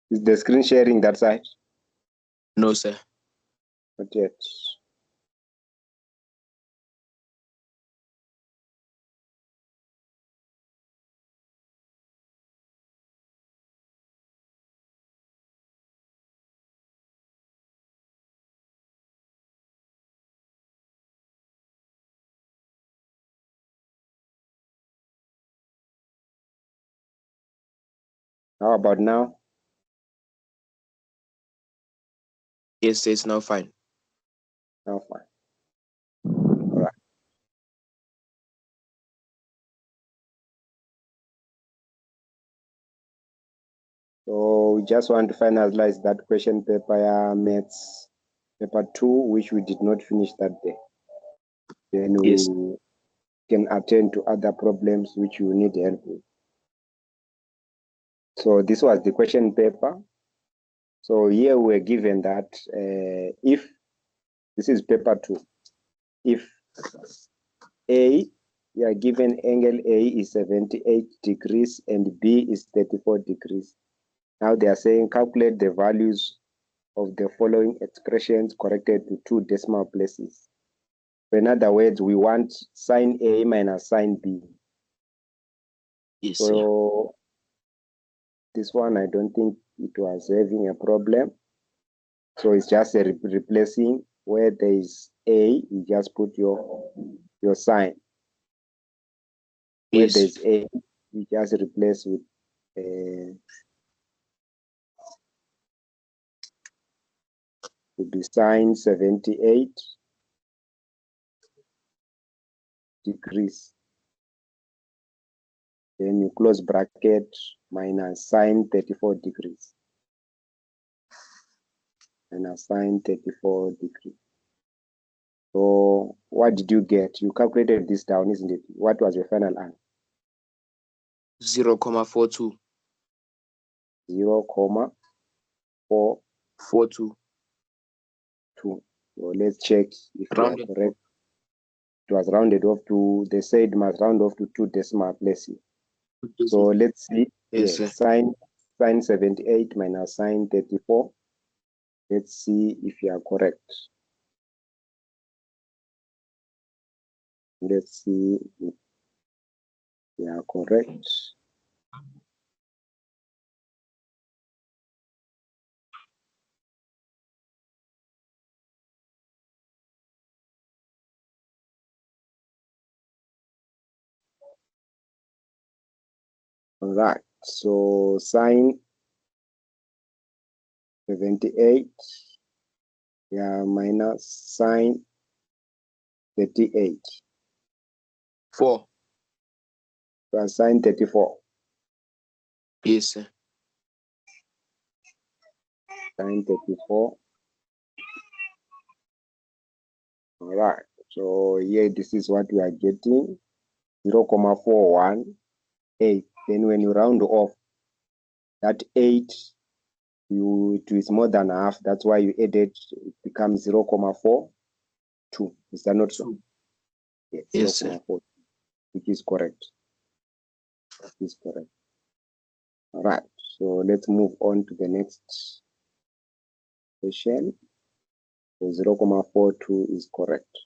Is the screen sharing that side? No, sir. Not yet. How about now? Yes, it's now fine. Now fine. All right. So we just want to finalize that question paper, maths paper 2, which we did not finish that day. Then we Yes. can attend to other problems which you need help with. So this was the question paper. So here we're given that if this is paper 2, if A, we are given angle A is 78 degrees and B is 34 degrees. Now they are saying calculate the values of the following expressions corrected to 2 decimal places. So in other words, we want sine A minus sine B. Yes, so this one, I don't think it was having a problem. So it's just a replacing where there is A, you just put your sign. Where yes. there's A, you just replace with would be sine 78 degrees. Then you close bracket minus sine 34 degrees. Minus sine 34 degrees. So what did you get? You calculated this down, isn't it? What was your final answer? 0.42. 0.442. So let's check if you are correct. It was rounded off to, they said must round off to 2 decimal places. So let's see. Yes, sine 78 minus sine 34. Let's see if you are correct. Let's see if you are correct. All right. So sine 78, minus sine 38. 4. Plus sine 34. Yes, sir. Sine 34. All right. So here, this is what we are getting. 0.418. Then when you round off that 8, it is more than half. That's why you added, it becomes 0.42. Is that not so? Yes, 0.4. Which is correct. It is correct. All right. So let's move on to the next question. So 0.42 is correct.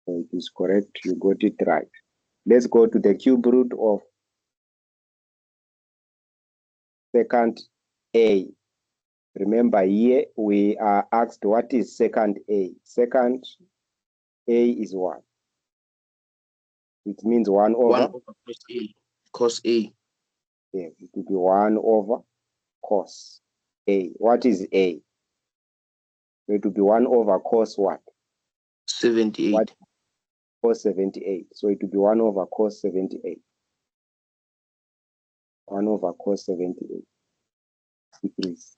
So it is correct. You got it right. Let's go to the cube root of secant A. Remember here we are asked what is secant A. Secant A is what? It means 1 over? 1 over cos A. Cos A. Yeah, it will be 1 over cos A. What is A? It will be 1 over cos what? 78. What? Cos 78. So it will be 1 over cos 78. 1 over cos 78 degrees.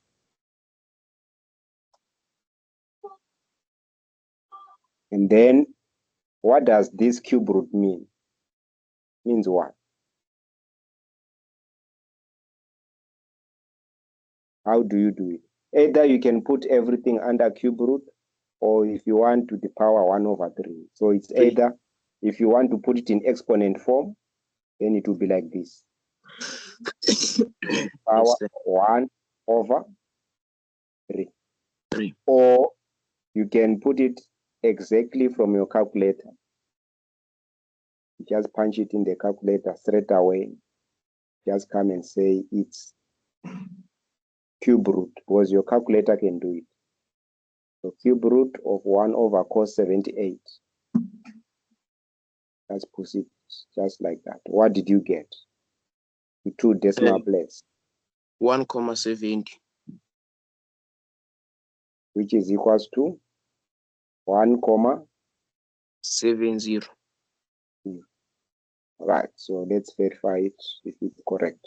And then what does this cube root mean? Means what? How do you do it? Either you can put everything under cube root, or if you want to the power 1 over 3. So it's either if you want to put it in exponent form, then it will be like this. Power 1 over 3. 3. Or you can put it exactly from your calculator. You just punch it in the calculator straight away. Just come and say it's cube root, because your calculator can do it. So cube root of 1 over cos 78. Let's put it just like that. What did you get? The 2 decimal places. 1,70. Which is equals to 1,70. Right, so let's verify it if it's correct.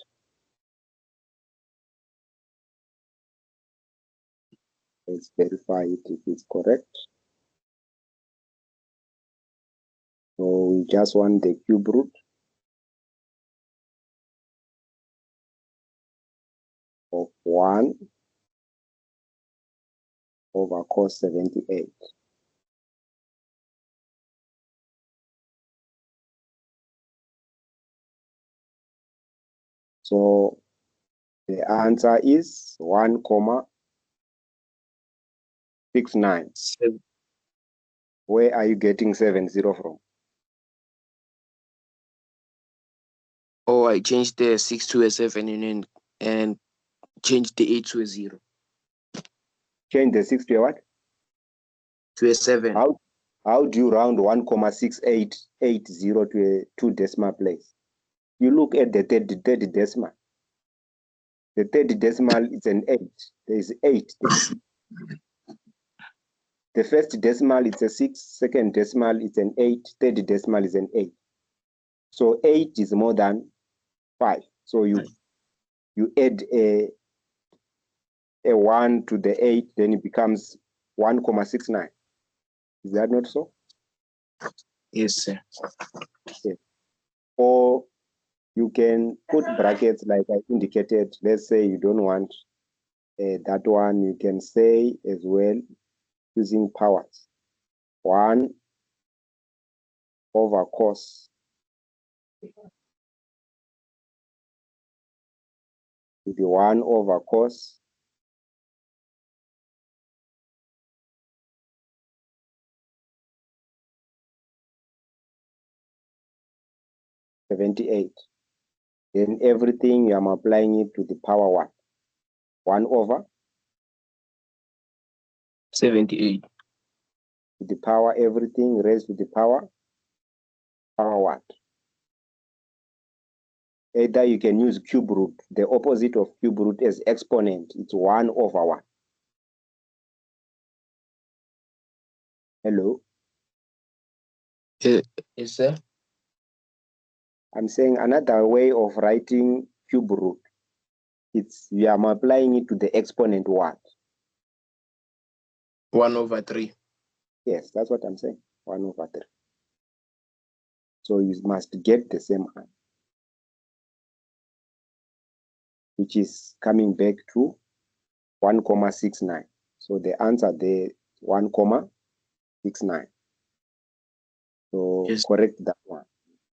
Let's verify it if it's correct. So we just want the cube root of 1 over cos 78. So the answer is 1,69. Where are you getting 70 from? Oh, I changed the 6 to a 7 and changed the 8 to a 0. Change the 6 to a what? To a 7. How do you round 1,6880 to a 2 decimal place? You look at the third decimal. The third decimal is an 8. There is 8 there. The first decimal is a 6, second decimal is an 8, third decimal is an 8. So 8 is more than 5. So you add a 1 to the 8, then it becomes 1,69. Is that not so? Yes, sir. Okay. Or you can put brackets like I indicated. Let's say you don't want that one. You can say as well using powers. 1 over cos to be 1 over cos (78). Then everything I'm applying it to the power 1. 1 over 78. to the power everything raised to the power what? Either you can use cube root, the opposite of cube root as exponent. It's 1 over 1. Hello? Yes, sir. I'm saying another way of writing cube root, it's we are applying it to the exponent what? 1 over 3. Yes, that's what I'm saying. 1 over 3. So you must get the same answer, which is coming back to 1,69. So the answer there 1,69. So Yes. correct that one.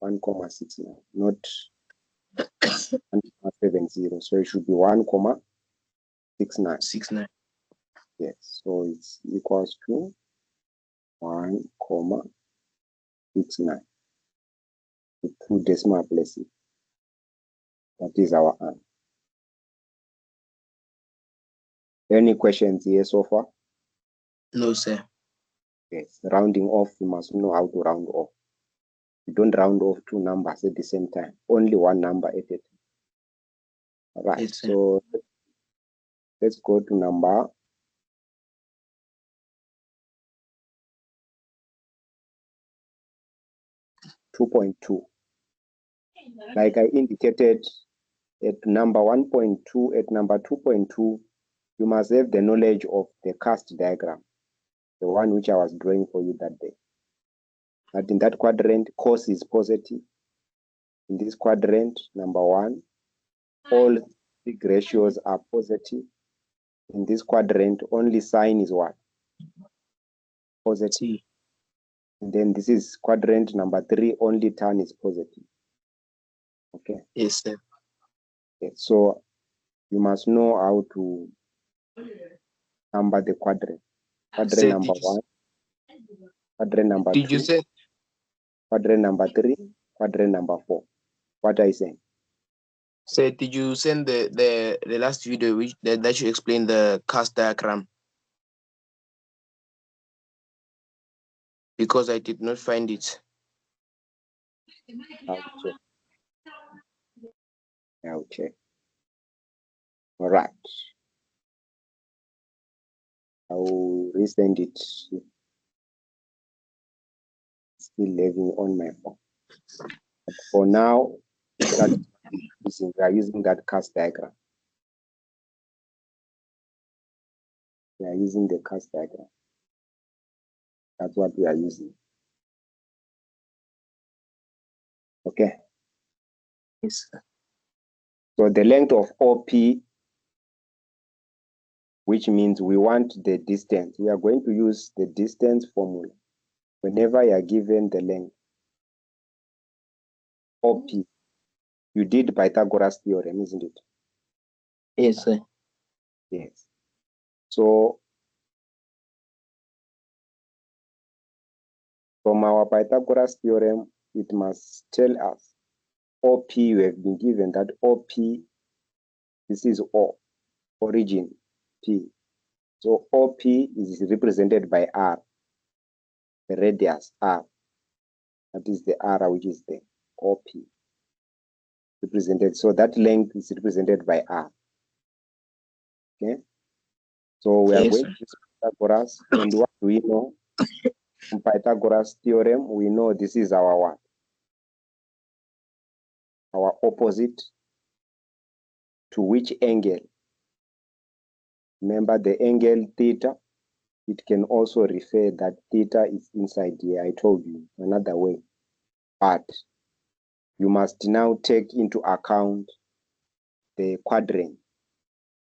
1,69, not 1,70. So it should be 1,69. 69. Yes. So it's equals to 1,69. The 2 decimal places. That is our answer. Any questions here so far? No, sir. Yes. Rounding off, you must know how to round off. You don't round off 2 numbers at the same time. Only 1 number at a time. All right. Yes, sir. So let's go to number 2.2. Like I indicated at number 1.2, at number 2.2, you must have the knowledge of the cast diagram, the one which I was drawing for you that day. But in that quadrant, cos is positive. In this quadrant, number 1, all big ratios are positive. In this quadrant, only sine is what? Positive. And then this is quadrant number 3, only tan is positive. Okay. Yes, sir. Okay. So you must know how to number the quadrant. Quadrant Sir, number 1, quadrant number did you 2, say? quadrant number 3, quadrant number 4. What are you saying? Sir, did you send the last video which that should explain the cast diagram? Because I did not find it. I'll check. I'll check. All right. I will resend it. Still living on my phone. But for now, that we are using that cast diagram. We are using the cast diagram. That's what we are using. Okay. Yes, sir. So the length of OP, which means we want the distance. We are going to use the distance formula. Whenever you are given the length, OP, you did Pythagoras theorem, isn't it? Yes, sir. Yes. So from our Pythagoras theorem, it must tell us OP, you have been given that OP, this is O, origin, P. So OP is represented by R, the radius R. That is the R which is the OP represented. So that length is represented by R. Okay. So we are Yes, going sir. to use Pythagoras, and what do we know? From Pythagoras theorem, we know this is our what? Our opposite to which angle? Remember the angle theta? It can also refer that theta is inside here. I told you another way. But you must now take into account the quadrant.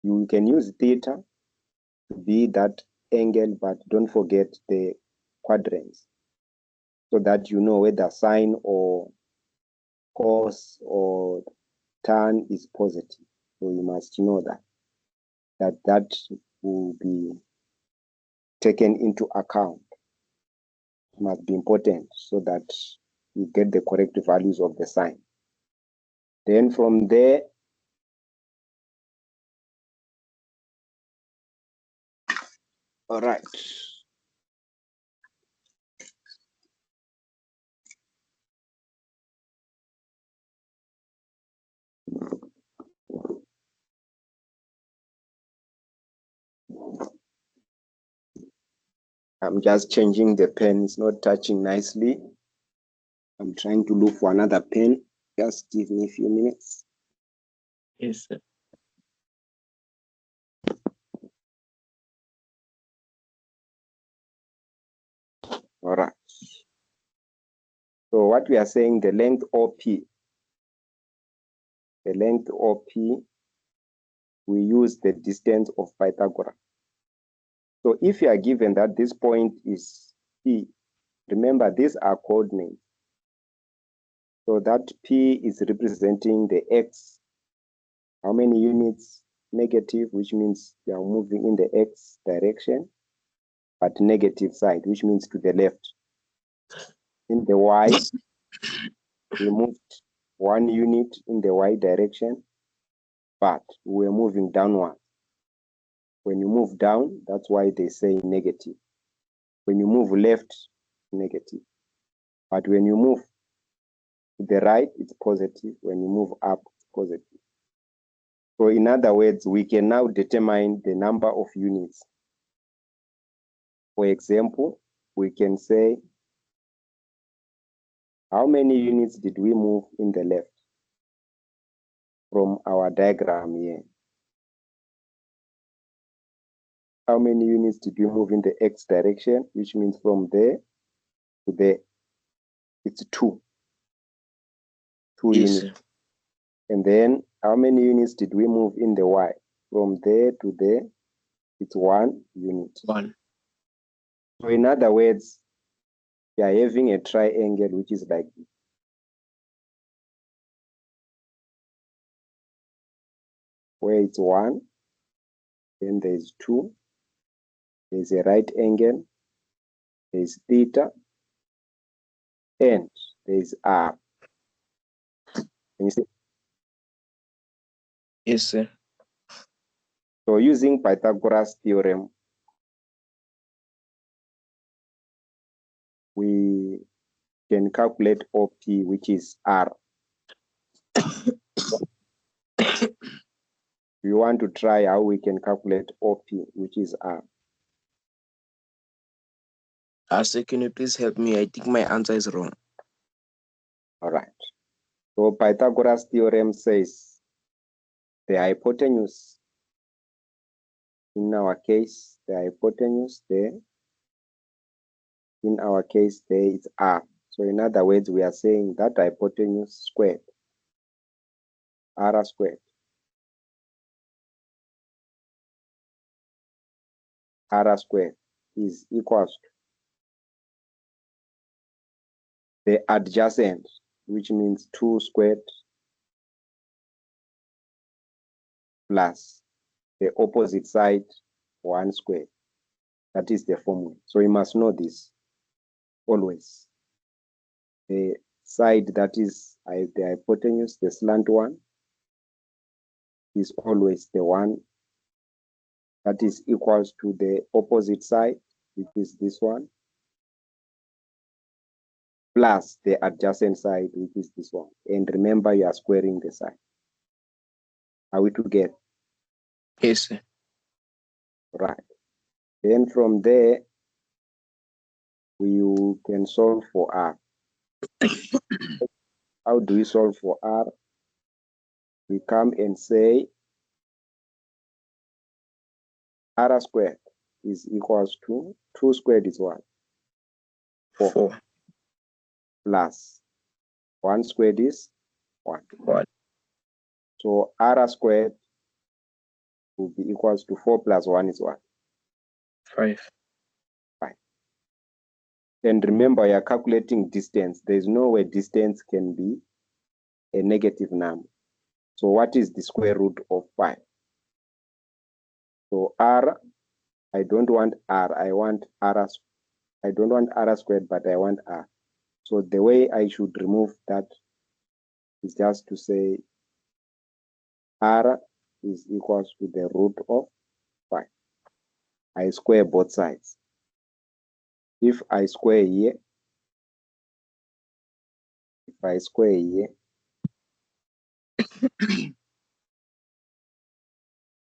You can use theta to be that angle, but don't forget the quadrants so that you know whether sine or cos or tan is positive. So you must know that will be taken into account. It must be important so that you get the correct values of the sine. Then from there, all right. I'm just changing the pen. It's not touching nicely. I'm trying to look for another pen. Just give me a few minutes. Yes, sir. All right. So what we are saying, the length OP, we use the distance of Pythagoras. So if you are given that this point is P, remember these are coordinates. So that P is representing the X. How many units? Negative, which means you are moving in the X direction, but negative side, which means to the left. In the Y, we moved 1 unit in the Y direction, but we're moving downward. When you move down, that's why they say negative. When you move left, negative. But when you move to the right, it's positive. When you move up, it's positive. So in other words, we can now determine the number of units. For example, we can say, how many units did we move in the left from our diagram here? How many units did we move in the X direction, which means from there to there? It's 2. 2 Yes, units. sir. And then how many units did we move in the Y? From there to there, it's 1 unit. 1. So in other words, you are having a triangle which is like this. where it's 1, then there's 2, there's a right angle, there's theta, and there's r. Can you see? Yes, sir. So using Pythagoras theorem, we can calculate OP, which is r. We want to try how we can calculate OP, which is r. Sir, can you please help me? I think my answer is wrong. All right. So Pythagoras theorem says the hypotenuse, in our case, the hypotenuse there, in our case there is r. So in other words, we are saying that hypotenuse squared, r squared, r squared is equals to the adjacent, which means 2 squared plus the opposite side 1 squared. That is the formula. So you must know this always. The side that is the hypotenuse, the slant one, is always the one that is equals to the opposite side, which is this one, plus the adjacent side, which is this one. And remember, you are squaring the side. Are we together? Yes, sir. Right. Then from there, we can solve for r. How do we solve for r? We come and say r squared is equals to 2 squared is what? 4. Plus 1 squared is 1. 1. So r squared will be equals to 4 plus 1 is what? 5. 5. And remember, you are calculating distance. There is no way distance can be a negative number. So what is the square root of 5? So r, I don't want r, I want r. I don't want r squared, but I want r. So the way I should remove that is just to say r is equals to the root of 5. I square both sides. If I square here,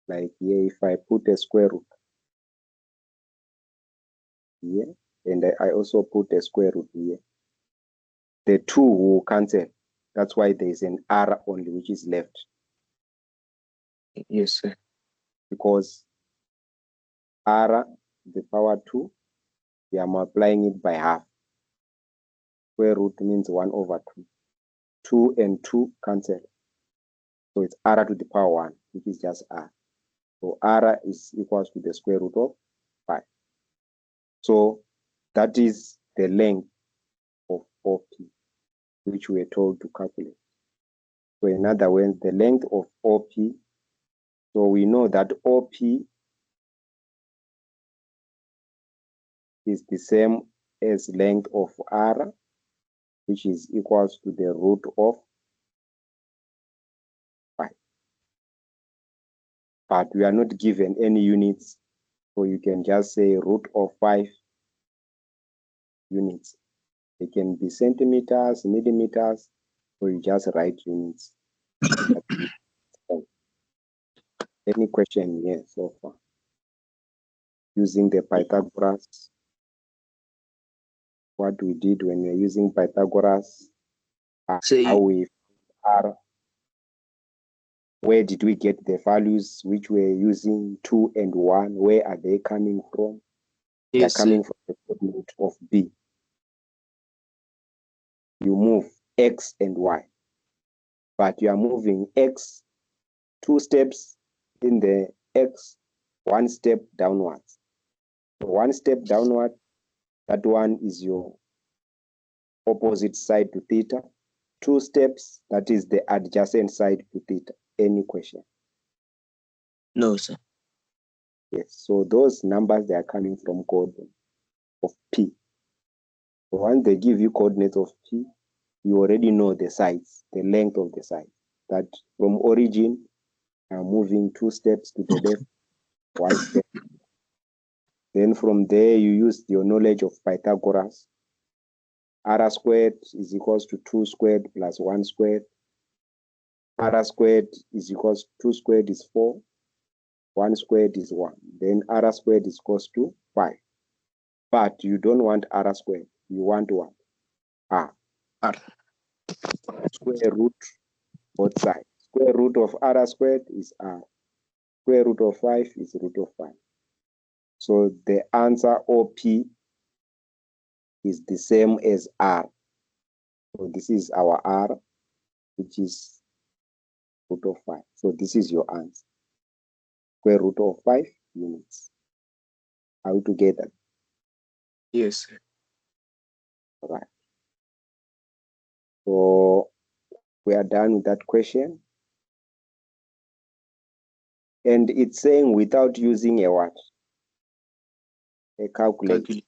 like here, if I put a square root here, and I also put a square root here, the 2 will cancel. That's why there is an r only, which is left. Yes, sir. Because r, the power 2, we are multiplying it by half. Square root means 1 over 2. 2 and 2 cancel. So it's r to the power 1, which is just r. So r is equals to the square root of 5. So that is the length of OP, which we are told to calculate. So in other words, the length of OP, so we know that OP is the same as length of R, which is equals to the root of 5. But we are not given any units, so you can just say root of 5 units. They can be centimeters, millimeters, or you just write units. Any question here so far? Using the Pythagoras, what we did when we're using Pythagoras, how we are, where did we get the values which we're using, 2 and 1, where are they coming from? Yes, they're coming from the coordinate of B. You move X and Y, but you are moving X 2 steps in the X, 1 step downwards. So 1 step downward, that one is your opposite side to theta. 2 steps, that is the adjacent side to theta. Any question? No, sir. Yes, so those numbers, they are coming from code of P. So once they give you coordinates of P, you already know the sides, the length of the side. That from origin, I'm moving 2 steps to the left, 1 step. Then from there, you use your knowledge of Pythagoras. R squared is equals to 2 squared plus 1 squared. R squared is equals to 2 squared is 4. 1 squared is 1. Then R squared is equals to 5. But you don't want R squared. You want what? R. R. Square root both sides. Square root of R squared is R. Square root of 5 is root of 5. So the answer OP is the same as R. So this is our R, which is root of 5. So this is your answer. Square root of 5 units. Are we together? Yes, sir. Right. So we are done with that question. And it's saying without using a what? A calculator.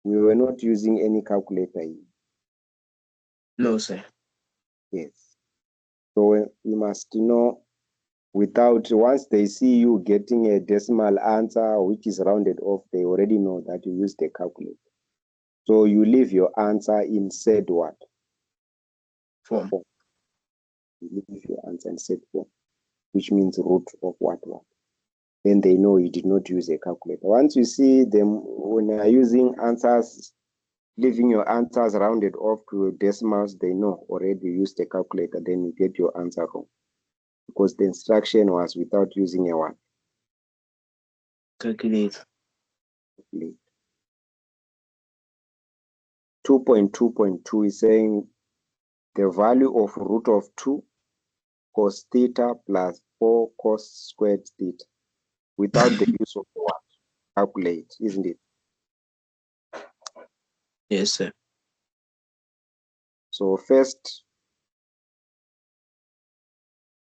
We were not using any calculator here. No, sir. Yes. So we must know without, once they see you getting a decimal answer which is rounded off, they already know that you used a calculator. So you leave your answer in said what? Form. You leave your answer in said form, which means root of what? Then they know you did not use a calculator. Once you see them when they are using answers, leaving your answers rounded off to decimals, they know already you used a calculator, then you get your answer wrong. Because the instruction was without using a what? Calculate. 2.2.2 is saying the value of root of 2 cos theta plus 4 cos squared theta without the use of what? Calculate, isn't it? Yes, sir. So first,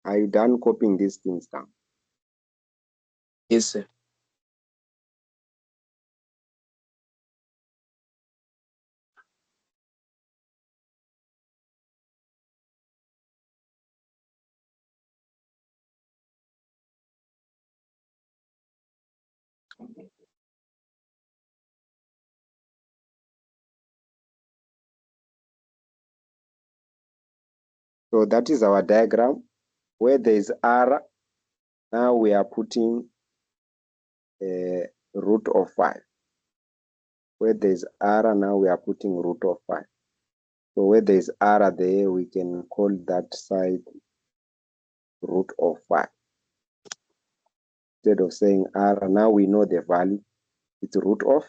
are you done copying these things down? Yes, sir. So that is our diagram. Where there is R, now we are putting a root of 5. Where there is R, now we are putting root of 5. So where there is R there, we can call that side root of 5. Instead of saying R, now we know the value. It's root of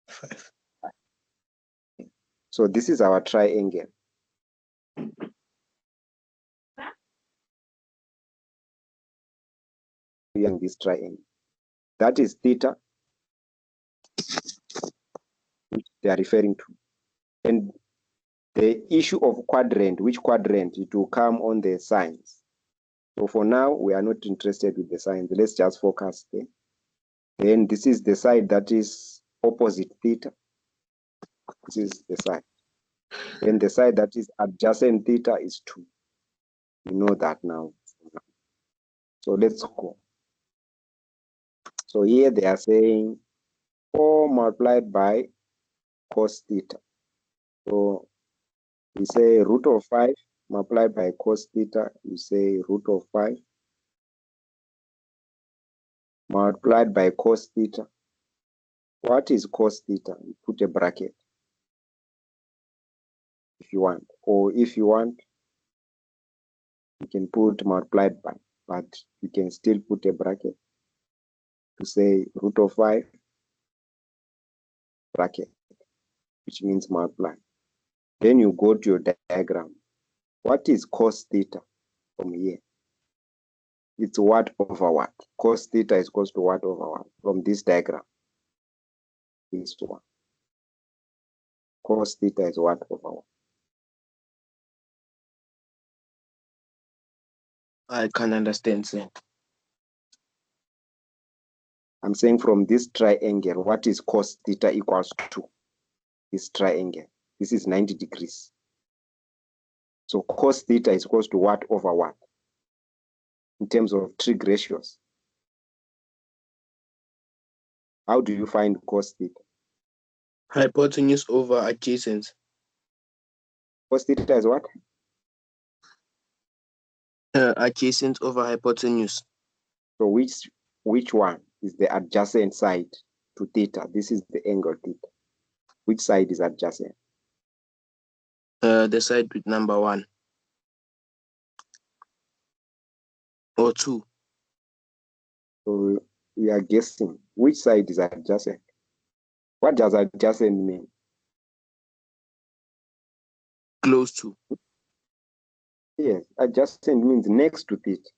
5. So this is our triangle. Using this triangle. That is theta, which they are referring to. And the issue of quadrant, which quadrant, it will come on the signs. So for now, we are not interested with the signs. Let's just focus there. Then this is the side that is opposite theta. This is the side. Then the side that is adjacent theta is 2. You know that now. So let's go. So here they are saying 4 multiplied by cos theta. So we say root of 5 multiplied by cos theta. You say root of 5 multiplied by cos theta. What is cos theta? You put a bracket if you want. Or if you want, you can put multiplied by, but you can still put a bracket to say root of 5 bracket, which means multiply. Then you go to your diagram. What is cos theta from here? It's what over what? Cos theta is equals to what over what? From this diagram. This one. Cos theta is what over what? I can understand, sir. I'm saying from this triangle, what is cos theta equals to? This triangle. This is 90 degrees. So cos theta is equals to what over what? In terms of trig ratios. How do you find cos theta? Hypotenuse over adjacent. Cos theta is what? Adjacent over hypotenuse. So which one is the adjacent side to theta? This is the angle theta. Which side is adjacent? The side with number 1 or 2. So we are guessing which side is adjacent. What does adjacent mean? Close to. Yes, adjacent means next to theta.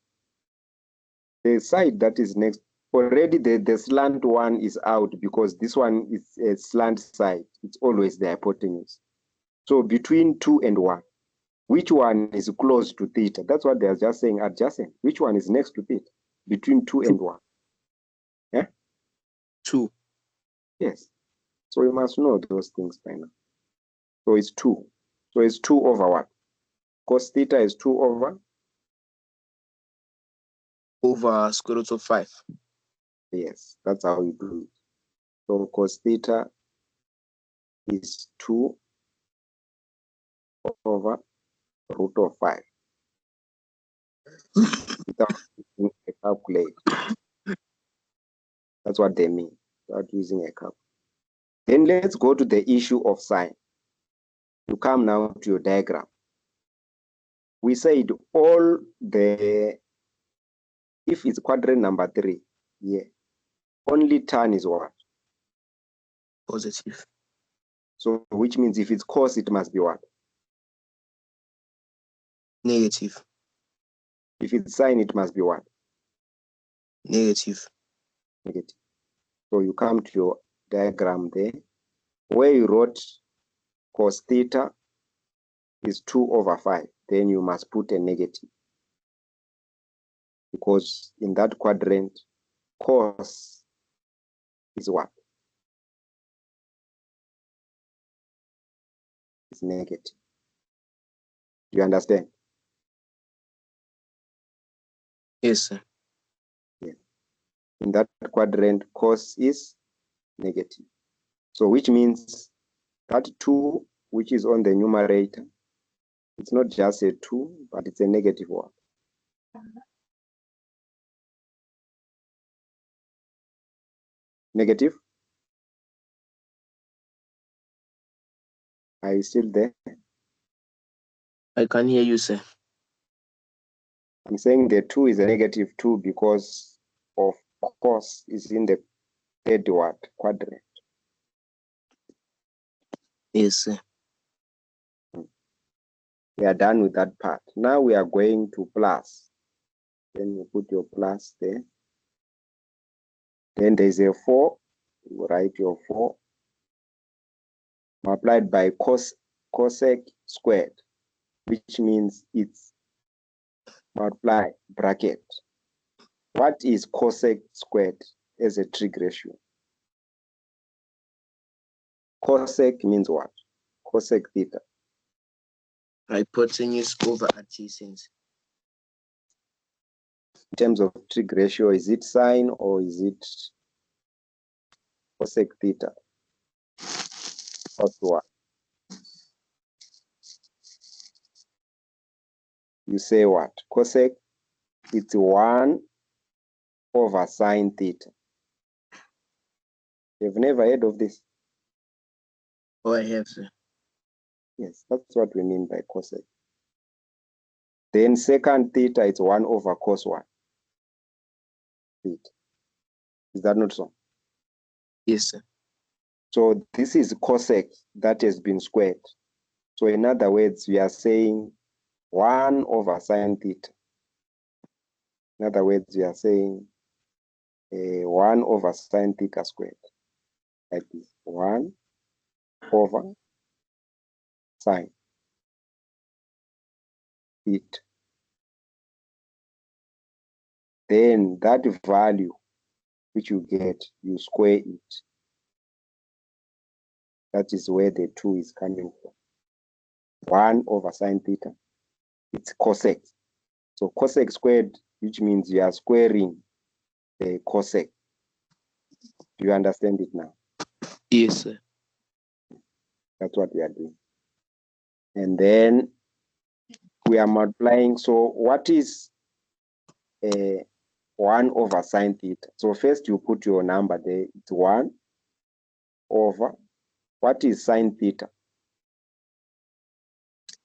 The side that is next, already the slant one is out because this one is a slant side. It's always the hypotenuse. So between 2 and 1, which one is close to theta? That's what they are just saying, adjacent. Which one is next to theta? Between 2 and 1. Yeah? 2. Yes. So you must know those things by now. So it's 2. So it's 2 over what? Cos theta is 2 over? Over square root of 5. Yes, that's how you do it. So cos theta is 2 over root of 5 without using a calculator. That's what they mean, without using a calculator. Then let's go to the issue of sine. You come now to your diagram. We said all the, if it's quadrant number 3, yeah, only tan is what? Positive. So which means if it's cos, it must be what? Negative. If it's sine, it must be what? Negative. Negative. So you come to your diagram there, where you wrote cos theta is 2 over 5, then you must put a negative. Because in that quadrant, cos is what? It's negative. Do you understand? Yes, sir. Yeah. In that quadrant, cos is negative. So which means that 2, which is on the numerator, it's not just a 2, but it's a negative one. Negative? Are you still there? I can hear you, sir. I'm saying the 2 is a negative 2 because of cos is in the third what? Quadrant. Yes, sir. We are done with that part. Now we are going to plus. Then you put your plus there. Then there's a 4. You write your 4 multiplied by cosec squared, which means it's multiply bracket. What is cosec squared as a trig ratio? Cosec means what? Cosec theta. Hypotenuse over adjacent. In terms of trig ratio, is it sine or is it cosec theta? Or what? You say what? Cosec, it's 1 over sine theta. You've never heard of this? Oh, I have, sir. Yes, that's what we mean by cosec. Then secant theta is 1 over cos 1 theta. Is that not so? Yes, sir. So this is cosec that has been squared. So in other words, we are saying 1 over sine theta. In other words, we are saying 1 over sine theta squared. Like this, 1 over sine theta. Then that value which you get, you square it. That is where the 2 is coming from. 1 over sine theta, it's cosec. So cosec squared, which means you are squaring the cosec. Do you understand it now? Yes, sir. That's what we are doing. And then we are multiplying. So what is 1 over sine theta? So first you put your number there. It's 1 over, what is sine theta?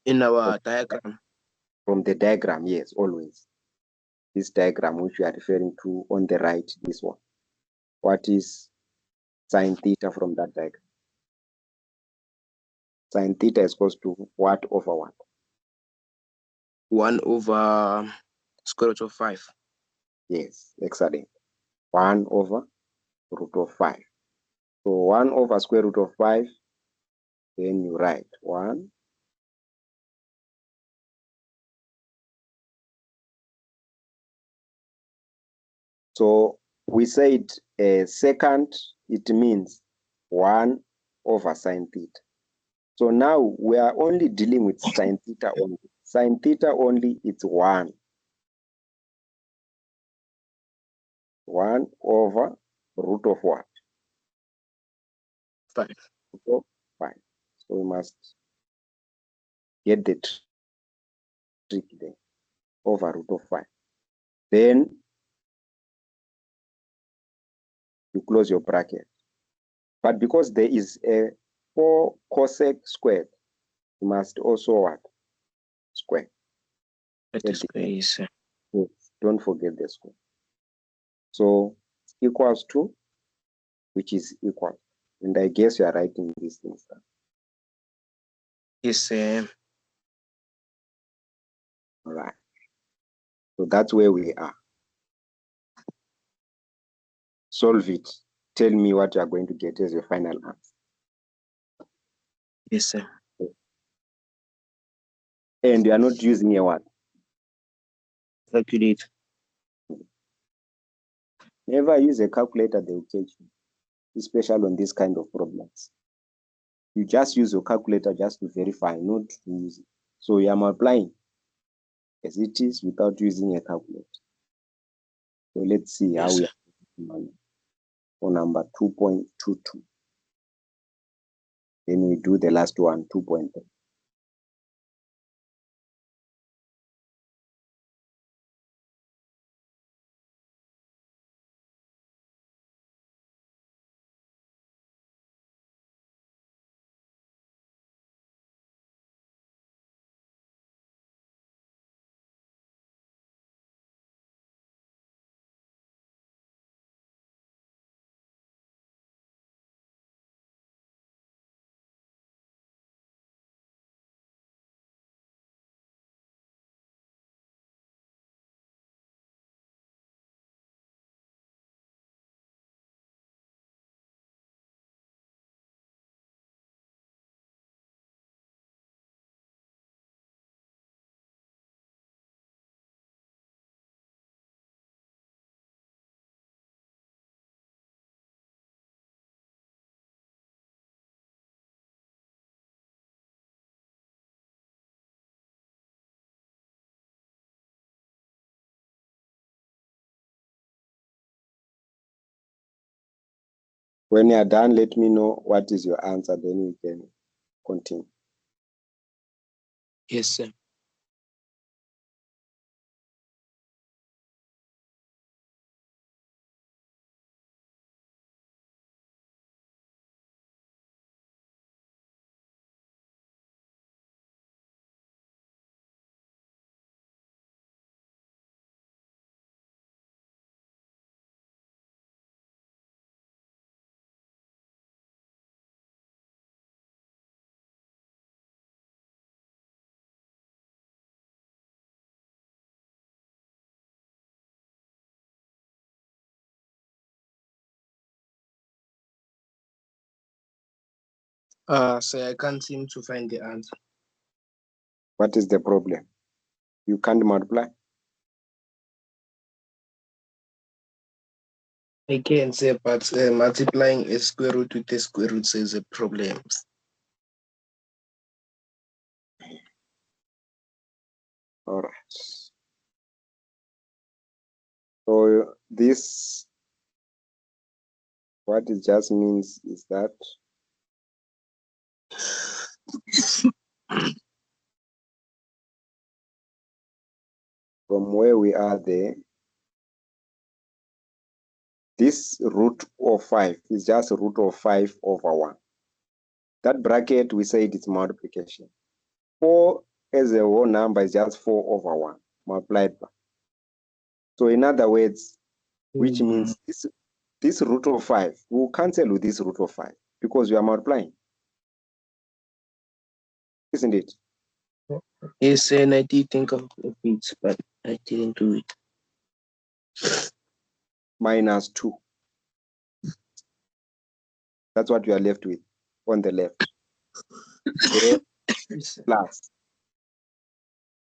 In our diagram. From the diagram, yes, always. This diagram which we are referring to on the right, this one. What is sine theta from that diagram? Sine theta is equals to what over what? 1 over square root of 5. Yes, excellent. 1 over root of 5. So 1 over square root of 5, then you write 1 . So we said second, it means 1 over sine theta. So now we are only dealing with sine theta only. Sine theta only, it's 1. 1 over root of what? 5. Root of 5. So we must get the trick there, over root of 5. Then you close your bracket. But because there is a 4 cosec squared, you must also what? Square. That is square, yes, sir. Yes, don't forget the square. So equals to, which is equal. And I guess you are writing these things down. Yes, sir. All right. So that's where we are. Solve it. Tell me what you are going to get as your final answer. Yes, sir. And you are not using a what? Calculate. Never use a calculator, they will catch you, especially on this kind of problems. You just use your calculator just to verify, not to use it. So you are multiplying as it is without using a calculator. So let's see how we are for number 2.22. Then we do the last one, 2.3. When you are done, let me know what is your answer, then we can continue. Yes, sir. So I can't seem to find the answer. What is the problem? You can't multiply? I can say, but multiplying a square root with a square root is a problem. All right. So this, what it just means is that from where we are there, this root of 5 is just root of 5 over 1. That bracket, we said it's multiplication. 4 as a whole number is just 4 over 1 multiplied by. So in other words, which means this root of 5, we'll cancel with this root of 5 because we are multiplying. Isn't it? Yes, and I did think of it, but I didn't do it. Minus 2. That's what we are left with on the left. Then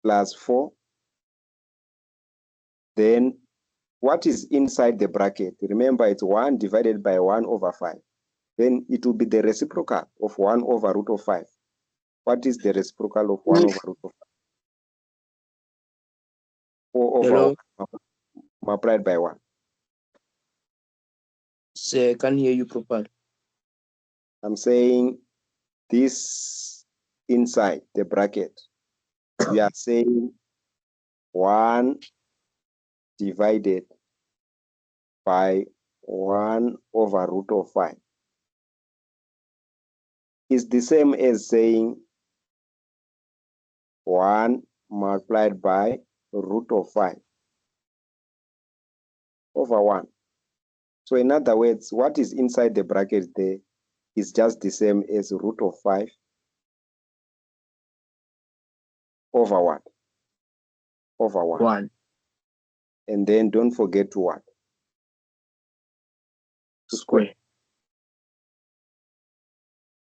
plus 4. Then what is inside the bracket? Remember, it's 1 divided by 1 over 5. Then it will be the reciprocal of 1 over root of 5. What is the reciprocal of 1 over root of 5? 4 over Hello? 1 multiplied by 1. So I can't hear you properly. I'm saying this inside the bracket, we are saying 1 divided by 1 over root of 5 is the same as saying 1 multiplied by root of 5 over 1. So in other words, what is inside the bracket there is just the same as root of 5 over what? Over 1. 1. And then don't forget to what? To square.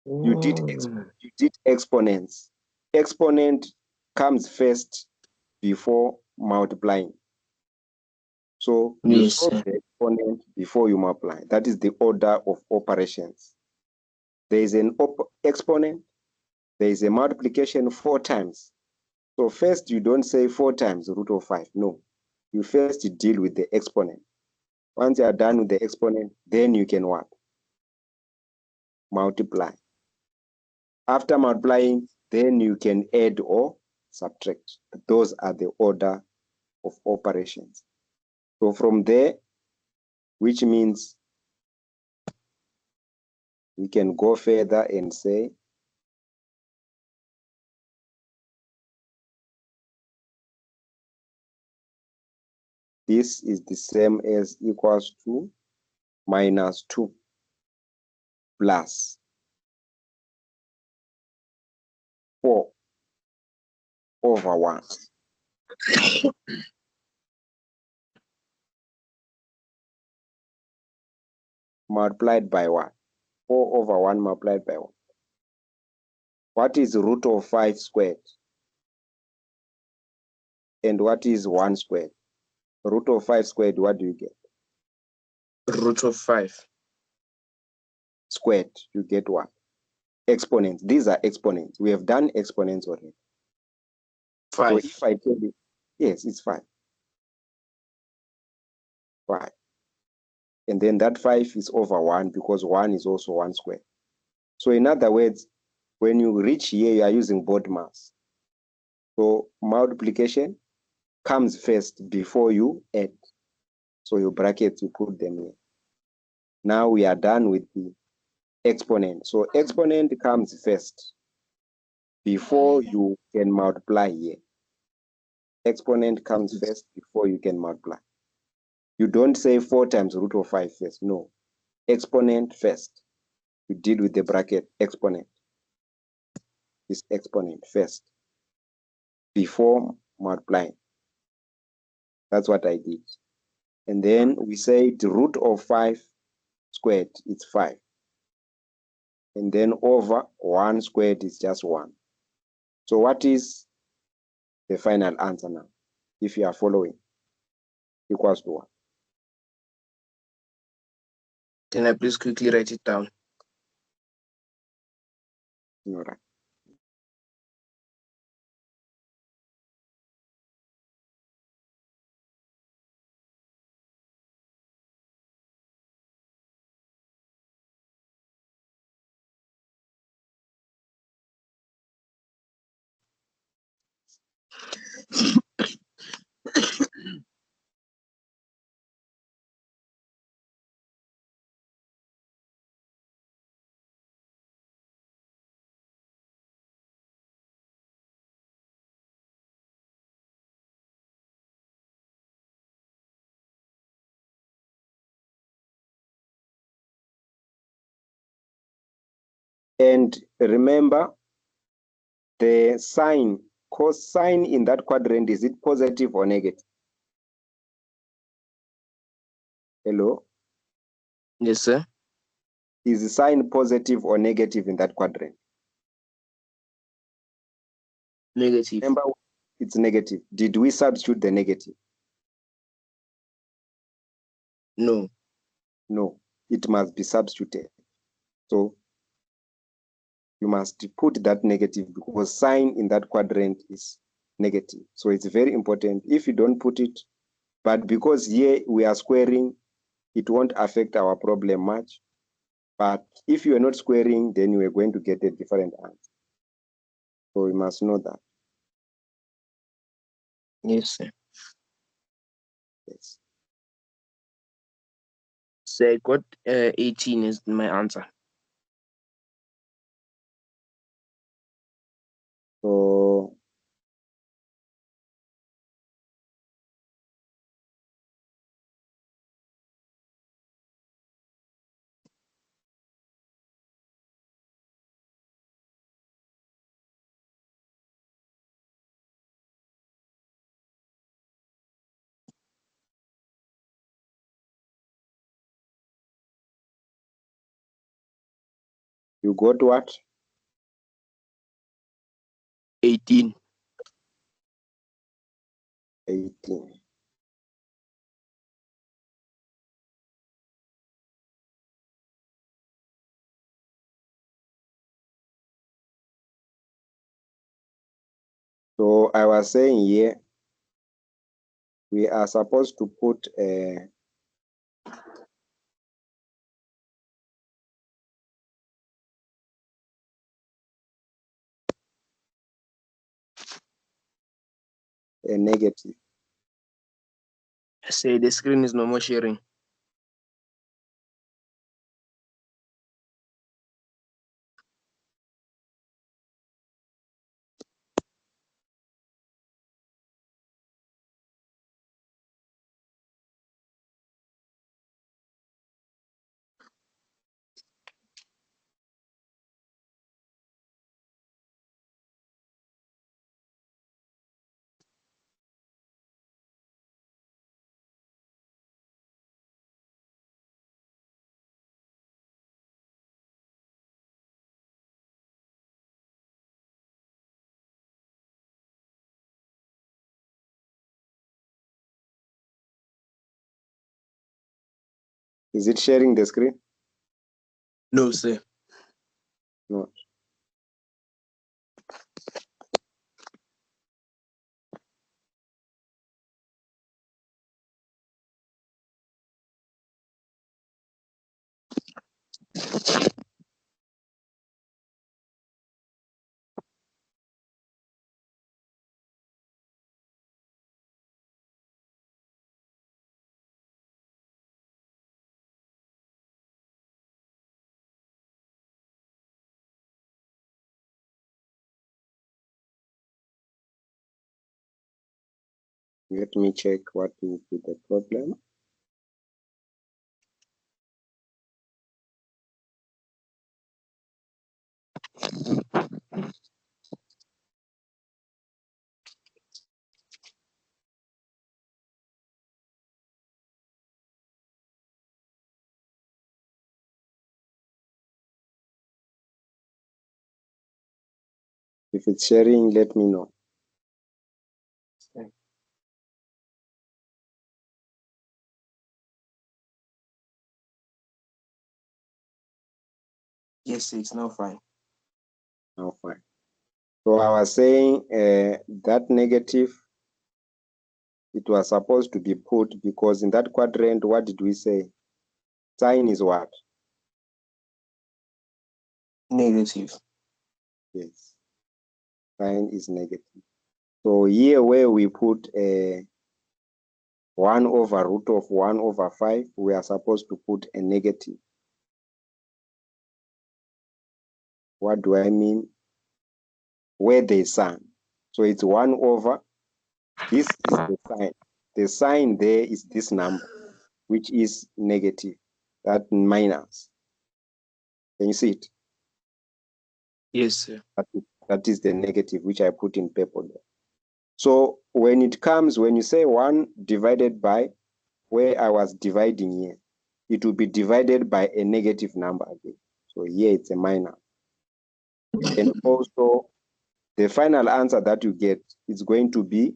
You did exponents. Exponent comes first before multiplying. So you Yes, solve the exponent before you multiply. That is the order of operations. There is an exponent, there is a multiplication 4 times. So first you don't say 4 times root of 5. No. You first deal with the exponent. Once you are done with the exponent, then you can what? Multiply. After multiplying, then you can add or subtract. Those are the order of operations. So from there, which means we can go further and say this is the same as equals to minus 2 plus 4 over 1. Multiplied by what? 4 over 1 multiplied by 1. What is root of 5 squared? And what is 1 squared? Root of 5 squared, what do you get? Root of 5. Squared, you get what? Exponents. These are exponents. We have done exponents already. 5. So if I tell you, yes, it's 5. 5. And then that 5 is over 1 because 1 is also 1 squared. So in other words, when you reach here, you are using board mass. So multiplication comes first before you add. So your brackets, you put them here. Now we are done with the exponent. So exponent comes first before you can multiply here. Exponent comes first before you can multiply. You don't say 4 times root of 5 first. No. Exponent first. You deal with the bracket exponent. This exponent first before multiplying. That's what I did. And then we say the root of 5 squared is 5. And then over 1 squared is just 1. So what is the final answer now? If you are following, equals to what? Can I please quickly write it down? All right. And remember, the sign, cosine in that quadrant, is it positive or negative? Hello? Yes, sir. Is the sign positive or negative in that quadrant? Negative. Remember, it's negative. Did we substitute the negative? No. No, it must be substituted. So you must put that negative because sign in that quadrant is negative. So it's very important. If you don't put it, but because here we are squaring, it won't affect our problem much. But if you are not squaring, then you are going to get a different answer. So you must know that. Yes, sir. Yes. So I got 18 is my answer. So you got what? 18. 18. So I was saying here, we are supposed to put a negative. Say the screen is no more sharing. Is it sharing the screen? No, sir. No. Let me check what will be the problem. If it's sharing, let me know. Yes, sir, it's now fine. Now fine. So I was saying that negative, it was supposed to be put because in that quadrant, what did we say? Sign is what? Negative. Yes, sign is negative. So here where we put 1 over root of 1 over 5, we are supposed to put a negative. What do I mean? Where there is sign. So it's 1 over, this is the sign. The sign there is this number, which is negative, that minus. Can you see it? Yes, sir. That is the negative, which I put in purple there. So when it comes, when you say 1 divided by, where I was dividing here, it will be divided by a negative number again. So here it's a minus. And also, the final answer that you get is going to be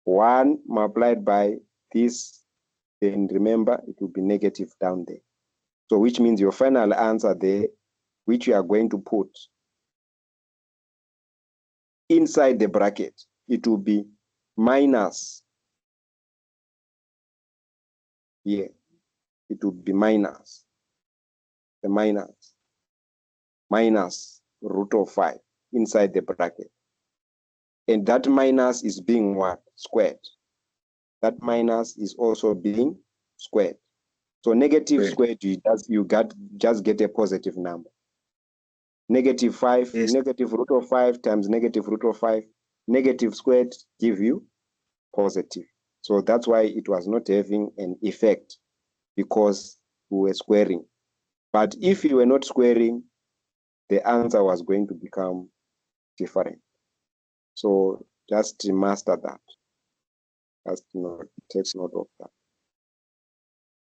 1 multiplied by this. Then remember, it will be negative down there. So which means your final answer there, which you are going to put inside the bracket, it will be minus. Here, it will be minus. The minus root of 5 inside the bracket. And that minus is being what? Squared. That minus is also being squared. So negative squared, you just get a positive number. Negative 5, Yes. negative root of 5 times negative root of 5, negative squared give you positive. So that's why it was not having an effect, because we were squaring. But if you were not squaring, the answer was going to become different. So just master that. Just take note of that.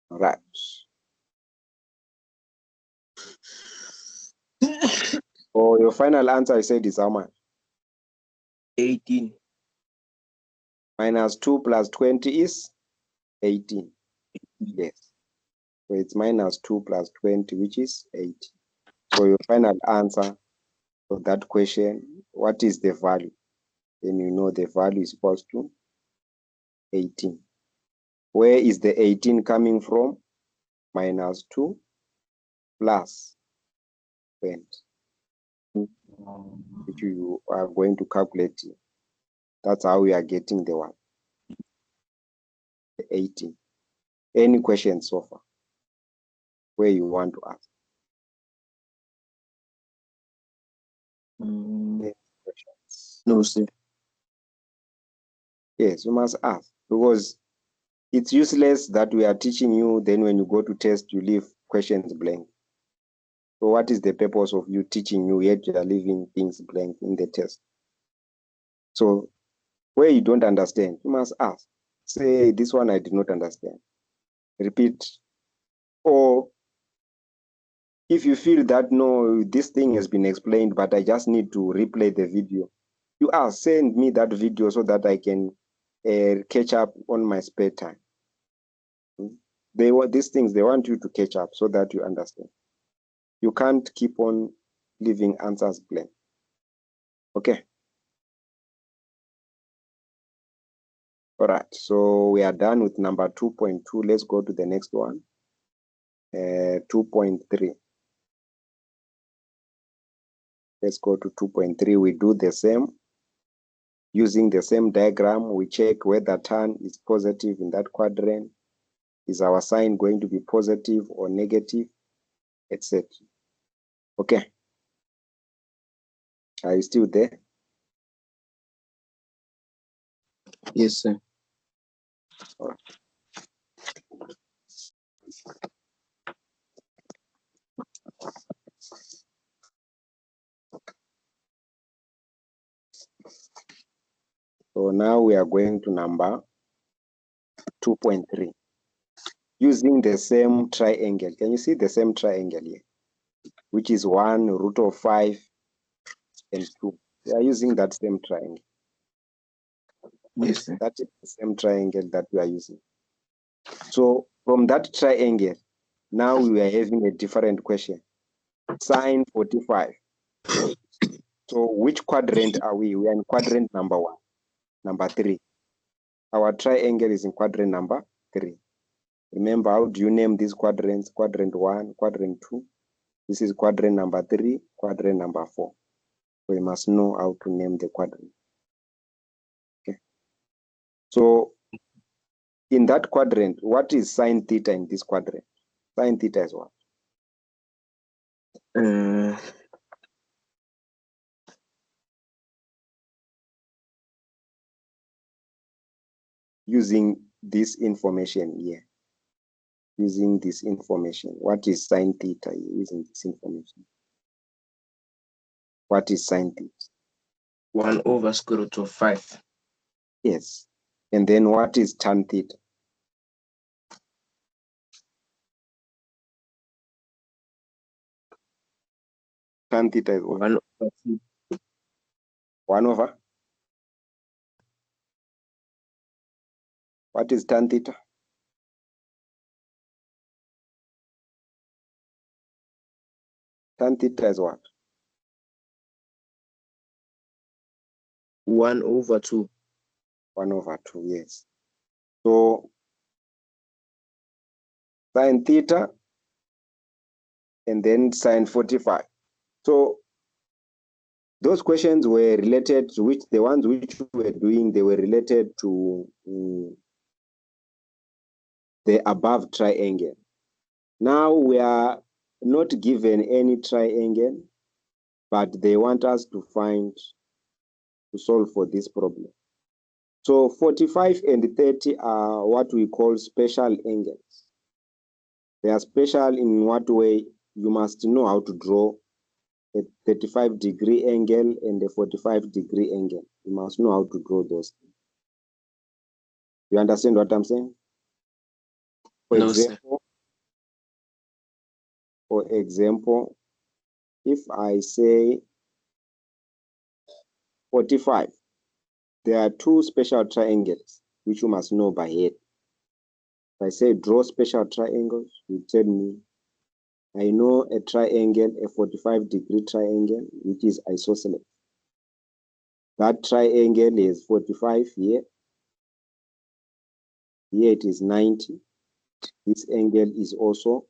All right. So your final answer, I said, is how much? 18. Minus 2 plus 20 is 18. Yes. So it's minus 2 plus 20, which is 80. So your final answer for that question, what is the value? Then you know the value is equals to 18. Where is the 18 coming from? Minus 2 plus 20, which you are going to calculate. That's how we are getting the one. 18. Any questions so far? Where you want to ask? Any questions? No, sir. Yes, you must ask, because it's useless that we are teaching you, then when you go to test, you leave questions blank. So what is the purpose of you teaching you, yet you are leaving things blank in the test? So where you don't understand, you must ask. Say, this one I did not understand. Repeat. Or if you feel that, no, this thing has been explained, but I just need to replay the video, you ask, send me that video so that I can catch up on my spare time. They want these things, they want you to catch up so that you understand. You can't keep on leaving answers blank. Okay. All right. So we are done with number 2.2. Let's go to the next one. 2.3. Let's go to 2.3. We do the same. Using the same diagram, we check whether tan is positive in that quadrant. Is our sign going to be positive or negative, etc. Okay. Are you still there? Yes, sir. All right. So now we are going to number 2.3. Using the same triangle. Can you see the same triangle here? Which is 1, root of 5, and 2. We are using that same triangle. Yes, sir. That is the same triangle that we are using. So from that triangle, now we are having a different question. sine 45. So which quadrant are we? We are in quadrant number 1, number 3. Our triangle is in quadrant number 3. Remember, how do you name these quadrants? Quadrant 1, quadrant 2. This is quadrant number 3, quadrant number 4. So you must know how to name the quadrant. Okay. So in that quadrant, what is sine theta in this quadrant? Sine theta is what? Using this information here. Using this information. What is sine theta using this information? What is sine theta? 1 over square root of 5. Yes. And then what is tan theta? Tan theta is what? 1 over 2. 1 over? What is tan theta? Tan theta is what? 1 over 2. 1 over 2, yes. So sine theta and then sine 45. So those questions were related to which, the ones which we were doing, they were related to the above triangle. Now we are not given any triangle, but they want us to solve for this problem. So 45 and 30 are what we call special angles. They are special in what way? You must know how to draw a 35-degree angle and a 45-degree angle. You must know how to draw those things. You understand what I'm saying? For example, if I say 45, there are two special triangles which you must know by head. If I say draw special triangles, you tell me, I know a triangle, a 45-degree triangle, which is isosceles. That triangle is 45 here. Here it is 90. This angle is also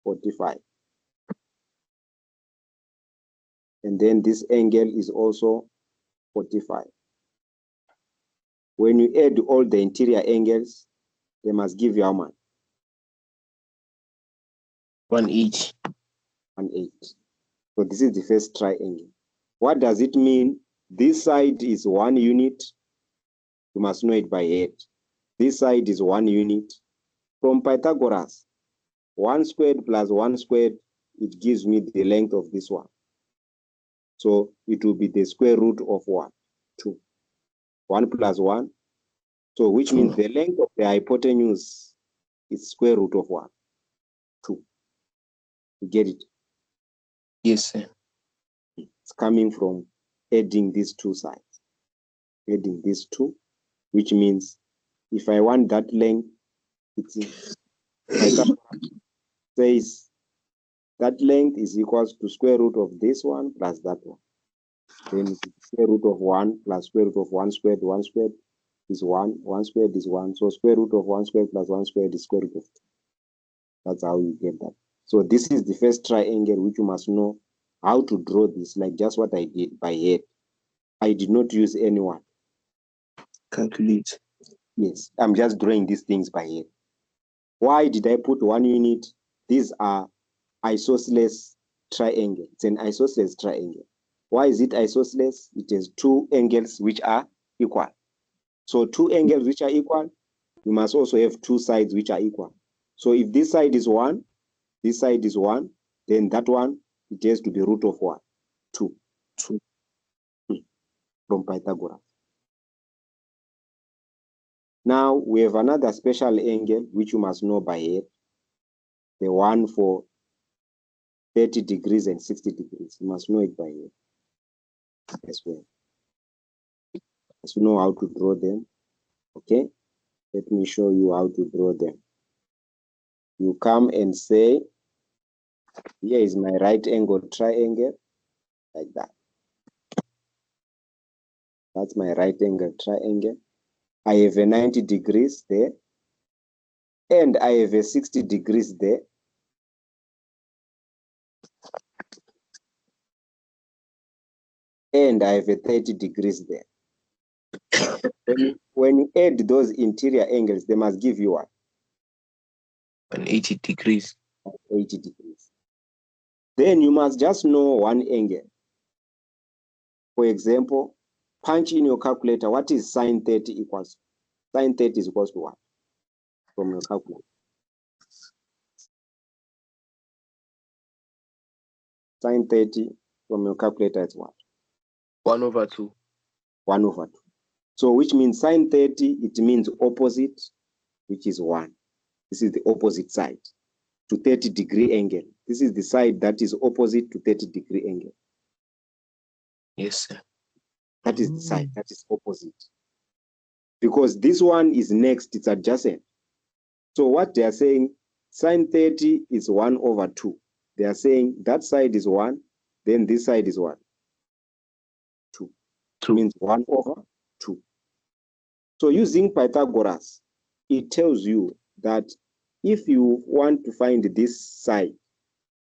45. And then this angle is also 45. When you add all the interior angles, they must give you how much? 1 each. 1/8. So this is the first triangle. What does it mean? This side is 1 unit. You must know it by head. This side is 1 unit. From Pythagoras, 1 squared plus 1 squared, it gives me the length of this one. So it will be the square root of what? 2. 1 plus 1. So which 2. means the length of the hypotenuse is square root of what? 2. You get it? Yes, sir. It's coming from adding these two sides. Adding these two, which means if I want that length, it's Pythagoras says that length is equals to square root of this one plus that one. Then square root of 1 plus square root of 1 squared. 1 squared is 1. 1 squared is 1. So square root of 1 squared plus 1 squared is square root of 2. That's how you get that. So this is the first triangle which you must know how to draw this, like just what I did by head. I did not use anyone. Calculate. Yes, I'm just drawing these things by head. Why did I put 1 unit? These are isosceles triangle. It's an isosceles triangle. Why is it isosceles? It has two angles which are equal. So two angles which are equal, you must also have two sides which are equal. So if this side is 1, this side is 1, then that one, it has to be root of what? 2. 2. From Pythagoras. Now we have another special angle which you must know by head. The one for 30 degrees and 60 degrees. You must know it by head as well. As you know how to draw them. Okay, let me show you how to draw them. You come and say Here is my right angle triangle, like that. That's my right angle triangle. I have a 90 degrees there, and I have a 60 degrees there. And I have a 30 degrees there. When you add those interior angles, they must give you what? 180 degrees. 80 degrees. Then you must just know one angle. For example, punch in your calculator, what is sine 30 equals? Sine 30 is equals to what? From your calculator. Sine 30 from your calculator is what? 1/2. 1/2. So which means sine 30, it means opposite, which is 1. This is the opposite side to 30-degree angle. This is the side that is opposite to 30-degree angle. Yes, sir. That is the side that is opposite. Because this one is next, it's adjacent. So what they are saying, sine 30 is 1/2. They are saying that side is 1, then this side is what? 2. 2. Means 1/2. So using Pythagoras, it tells you that if you want to find this side,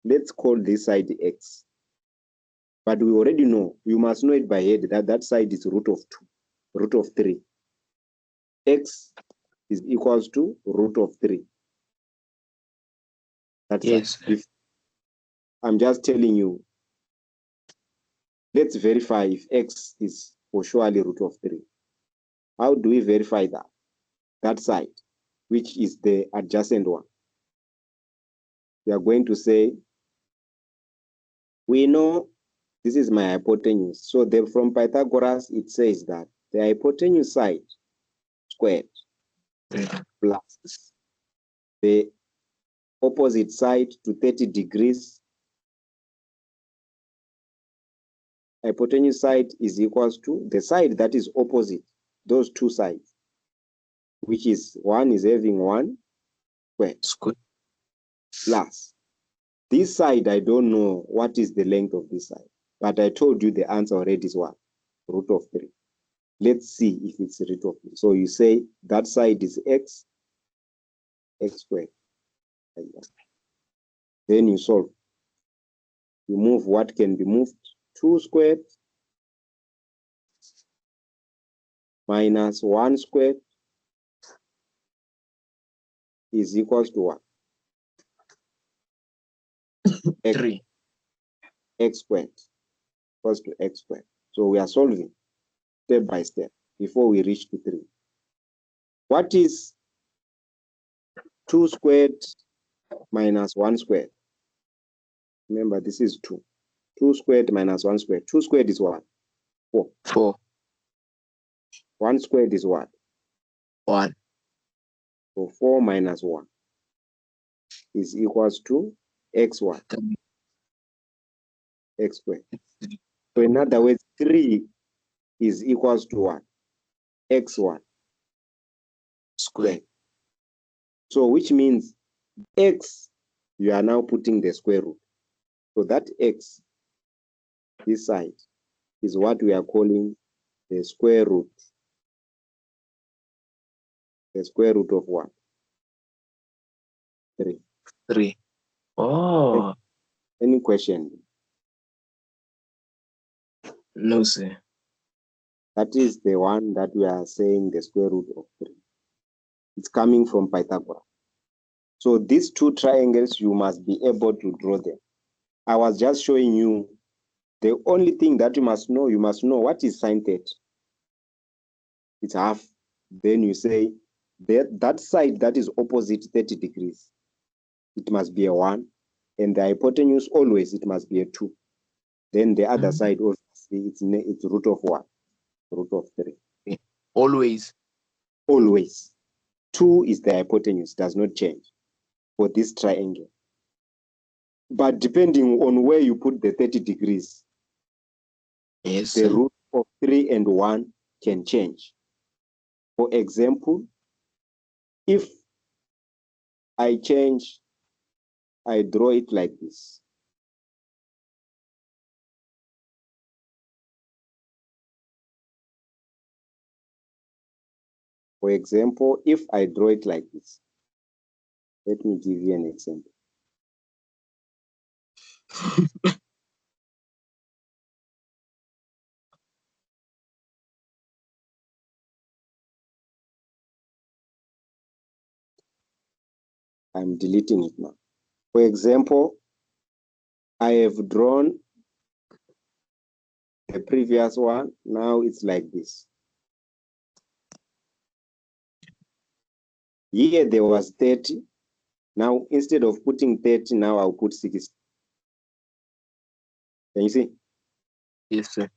let's call this side x. But we already know, you must know it by head, that that side is root of 2, root of 3. X is equals to root of 3. That's yes. if I'm just telling you, let's verify if x is for surely root of 3. How do we verify that? That side, which is the adjacent one. We are going to say, we know this is my hypotenuse. So from Pythagoras, it says that the hypotenuse side squared plus the opposite side to 30 degrees. Hypotenuse side is equals to the side that is opposite, those two sides, which is one is having 1 squared plus this side. I don't know what is the length of this side, but I told you the answer already is what? Root of 3. Let's see if it's root of 3. So you say that side is x squared. Like that. Then you solve. You move what can be moved. 2 squared minus 1 squared is equals to what? 3. X squared equals to x squared. So we are solving step by step before we reach to 3. What is 2 squared minus 1 squared? Remember, this is 2. 2 squared minus 1 squared. 2 squared is what? 4. 4. 1 squared is what? 1. So 4 minus 1 is equals to x what? X squared. So in other words, 3 is equals to what? X what? Squared. So which means x, you are now putting the square root. So that x, this side, is what we are calling the square root. The square root of what? 3. 3. Oh. Any question? No, sir. That is the one that we are saying the square root of 3. It's coming from Pythagoras. So these two triangles, you must be able to draw them. I was just showing you the only thing that you must know what is sine 30. It's half. Then you say that side that is opposite 30 degrees, it must be a 1. And the hypotenuse always, it must be a 2. Then the other side, obviously, it's root of what? Root of 3. Always. Always. 2 is the hypotenuse, does not change for this triangle. But depending on where you put the 30 degrees, yes, the root of 3 and 1 can change. For example, if I change I draw it like this. For example, if I draw it like this, let me give you an example. I'm deleting it now. For example, I have drawn the previous one. Now it's like this. Here there was 30. Now, instead of putting 30, now I'll put 60. Can you see? Yes, sir.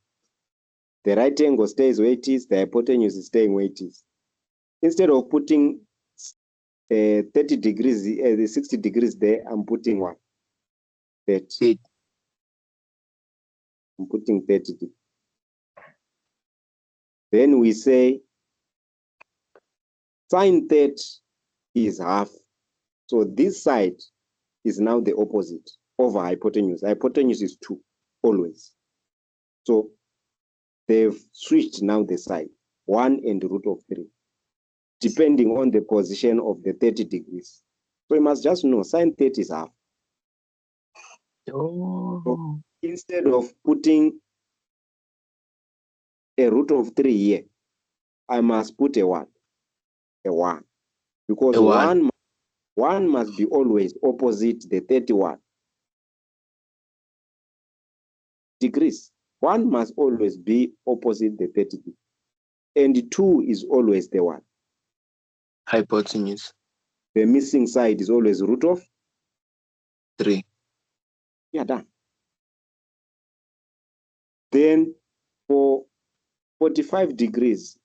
The right angle stays where it is. The hypotenuse is staying where it is. Instead of putting 30 degrees, the 60 degrees there, I'm putting what? 30. 8. I'm putting 30 degrees. Then we say sine 30 is half. So this side is now the opposite over hypotenuse. Hypotenuse is 2, always. So they've switched now the side, 1 and root of 3, depending on the position of the 30 degrees. So you must just know sine 30 is half. Oh. So instead of putting a root of 3 here, I must put a 1. A 1. Because A 1. 1 must be always opposite the 31 degrees. 1 must always be opposite the 30 degrees. And 2 is always the 1. Hypotenuse. The missing side is always root of 3. Yeah, done. Then for 45 degrees,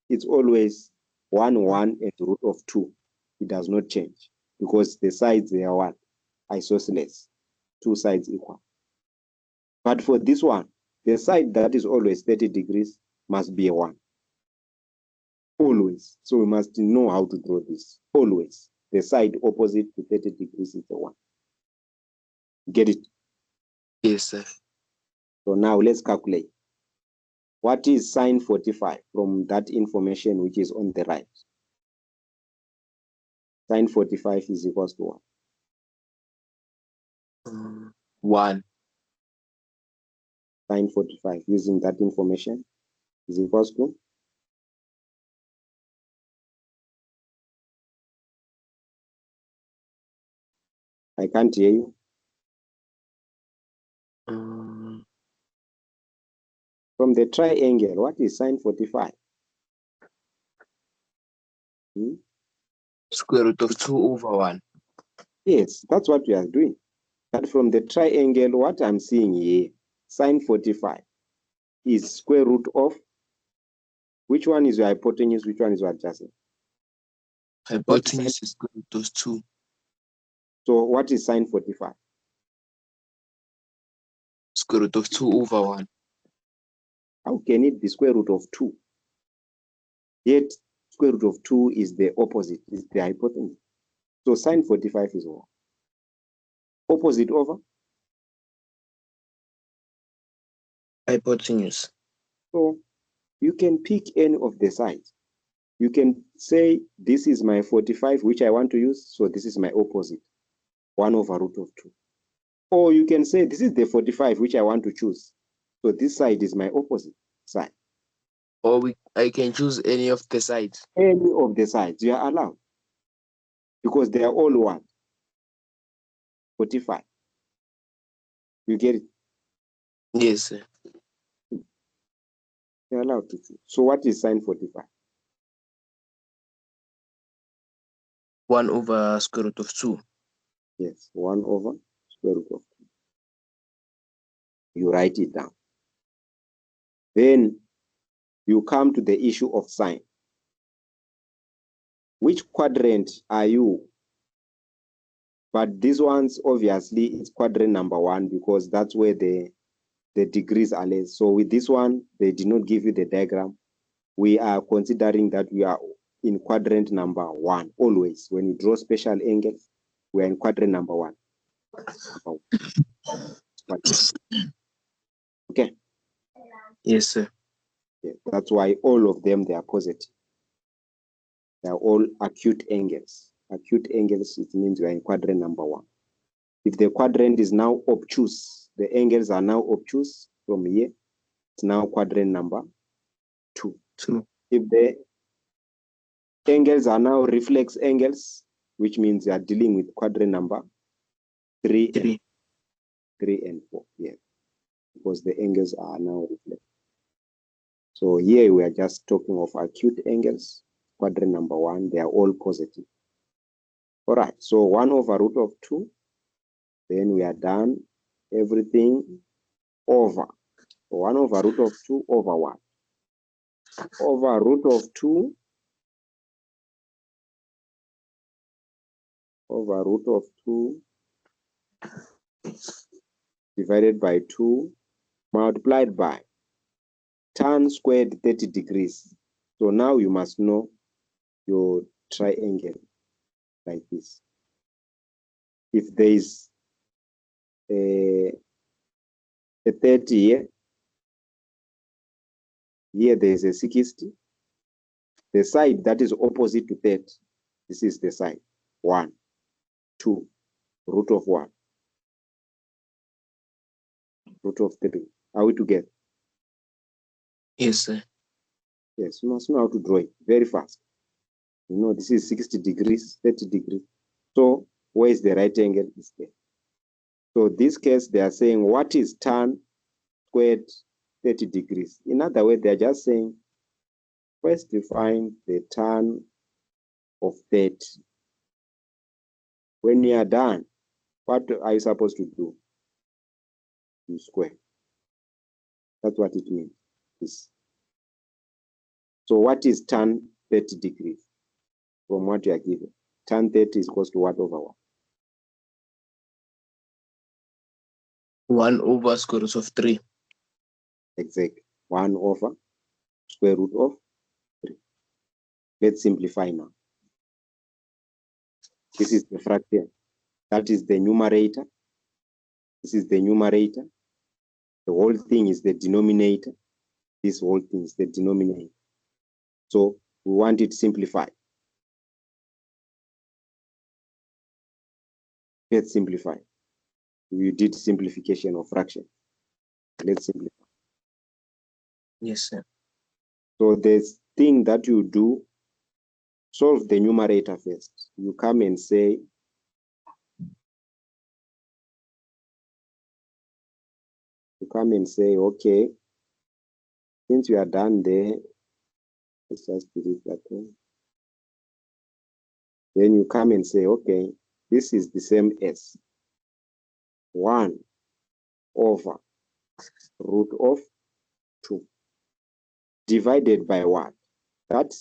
it's always 1, 1 and root of 2. It does not change because the sides, they are what? Isosceles. 2 sides equal. But for this one, the side that is always 30 degrees must be a 1. Always. So we must know how to draw this. Always. The side opposite to 30 degrees is the 1. Get it? Yes, sir. So now let's calculate. What is sine 45 from that information which is on the right? Sine 45 is equals to what? 1. Sine 45 using that information is equals to? I can't hear you. From the triangle, what is sine 45? Square root of 2 over 1. Yes, that's what we are doing. But from the triangle, what I'm seeing here, sine 45 is square root of, which one is your hypotenuse, which one is your adjacent? Hypotenuse is square root of 2. So what is sine 45? Square root of 2 over 1. How can it be square root of 2? Yet square root of 2 is the opposite, is the hypotenuse. So sine 45 is what? Opposite over? Hypotenuse. So you can pick any of the sides. You can say, this is my 45, which I want to use, so this is my opposite, 1 over root of 2. Or you can say, this is the 45, which I want to choose, so this side is my opposite side. Or I can choose any of the sides. Any of the sides, you are allowed. Because they are all 1. 45. You get it? Yes, sir. You're allowed to choose. So what is sine 45? 1 over square root of 2. Yes, 1 over square root of 2. You write it down. Then you come to the issue of sine. Which quadrant are you? But these ones, obviously, it's quadrant number 1 because that's where the degrees are less. So with this one, they did not give you the diagram. We are considering that we are in quadrant number 1 always. When you draw special angles, we are in quadrant number 1. Okay. Yes, sir. Yeah, that's why all of them, they are positive. They are all acute angles. Acute angles, it means we are in quadrant number 1. If the quadrant is now obtuse, the angles are now obtuse from here, it's now quadrant number 2. 2. If the angles are now reflex angles, which means they are dealing with quadrant number 3 and 4. Yeah, because the angles are now reflex. So here we are just talking of acute angles, quadrant number 1, they are all positive. All right, so 1 over root of 2, then we are done. Everything over. 1 over root of 2 over 1. Over root of 2 over root of 2 divided by 2 multiplied by tan squared 30 degrees. So now you must know your triangle like this. If there is a 30 here, here there is a 60. The side that is opposite to 30, this is the side. 1, 2, root of 1, root of 3. Are we together? Yes, sir. Yes, you must know how to draw it very fast. You know, this is 60 degrees, 30 degrees. So where is the right angle? Is there. So this case, they are saying, what is tan squared 30 degrees? In other words, they are just saying, first you find the tan of 30. When you are done, what are you supposed to do? You square. That's what it means. This. So what is tan 30 degrees? From what you are given. Tan 30 is equals to what over 1? 1 over square root of 3. Exactly. 1 over square root of 3. Let's simplify now. This is the fraction. That is the numerator. This is the numerator. The whole thing is the denominator. This whole thing is the denominator. So we want it simplified. Let's simplify. We did simplification of fraction. Let's simplify. Yes, sir. So this thing that you do, solve the numerator first. You come and say, okay, since you are done there, let's just delete that one. Then you come and say, okay, this is the same as 1 over root of 2 divided by what? That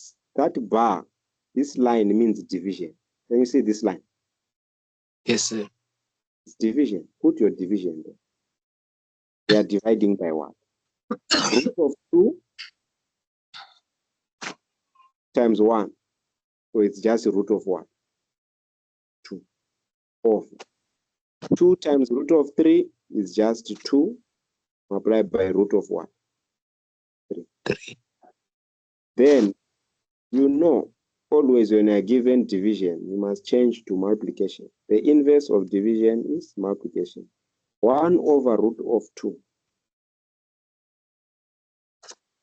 bar, this line means division. Can you see this line? Yes, sir. It's division. Put your division there. They are dividing by what? Root of 2 times 1. So it's just root of what? 2 over 2 times root of 3 is just 2 multiplied by root of what? 3. Then you know always when you are given division, you must change to multiplication. The inverse of division is multiplication. 1 over root of 2.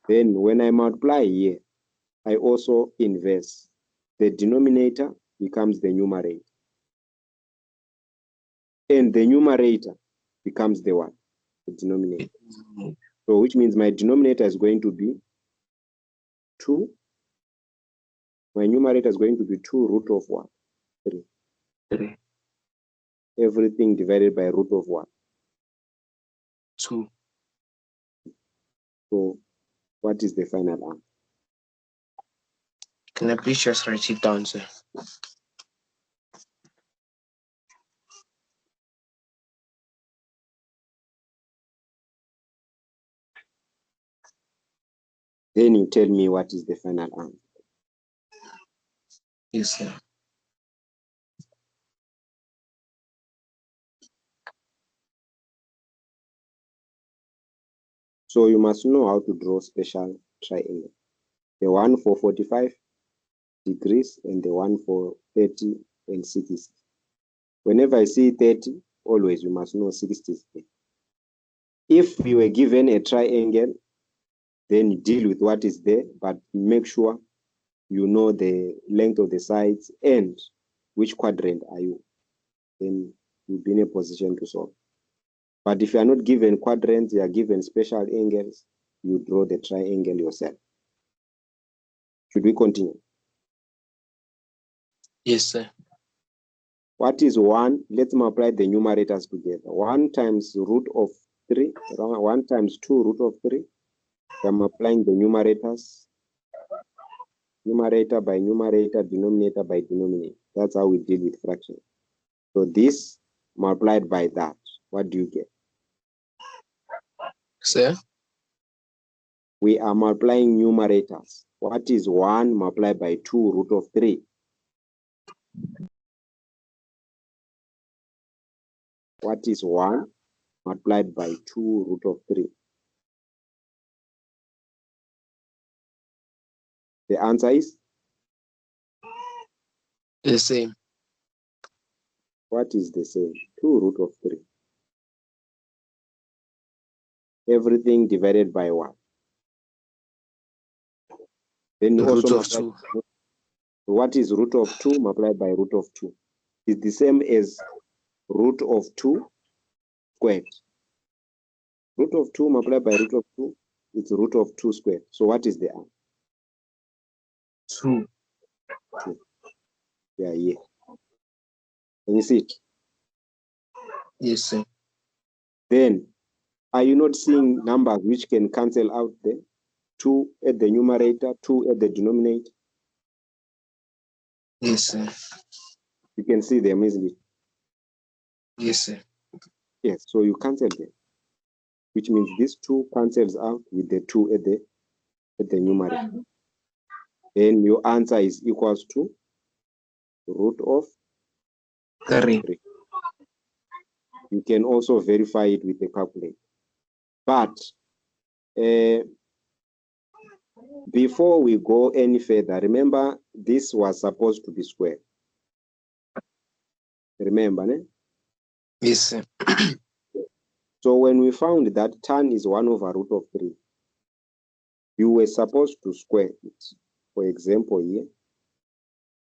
Then when I multiply here, I also inverse. The denominator becomes the numerator. And the numerator becomes the what? The denominator. So which means my denominator is going to be 2. My numerator is going to be 2 root of what? 3. 3. Everything divided by root of what? 2. So what is the final answer? Can I please just write it down, sir? Then you tell me what is the final answer. Yes, sir. So you must know how to draw special triangle. The one for 45 degrees and the one for 30 and 60. Whenever I see 30, always you must know 60 is there. If you were given a triangle, then you deal with what is there, but make sure you know the length of the sides and which quadrant are you. Then you'll be in a position to solve. But if you are not given quadrants, you are given special angles, you draw the triangle yourself. Should we continue? Yes, sir. What is 1? Let's multiply the numerators together. 1 times root of 3, 1 times 2 root of 3. I'm applying the numerators. Numerator by numerator, denominator by denominator. That's how we deal with fractions. So this multiplied by that, what do you get? Sir? We are multiplying numerators. What is 1 multiplied by 2 root of 3? What is 1 multiplied by 2 root of 3? The answer is? The same. What is the same? 2 root of 3. Everything divided by 1. Then you also Root of 2. What is root of 2 multiplied by root of 2? It's the same as root of 2 squared. Root of 2 multiplied by root of 2 is root of 2 squared. So what is the answer? 2. 2. Yeah, yeah. Can you see it? Yes, sir. Then, are you not seeing numbers which can cancel out there? 2 at the numerator, 2 at the denominator. Yes, sir. You can see them, isn't it? Yes, sir. Yes, so you cancel them, which means this 2 cancels out with the 2 at the numerator. Then your answer is equals to root of 3. 3. You can also verify it with the calculator. But before we go any further, remember this was supposed to be square. Remember, ne? Yes, sir. So when we found that tan is 1 over root of 3, you were supposed to square it. For example, here,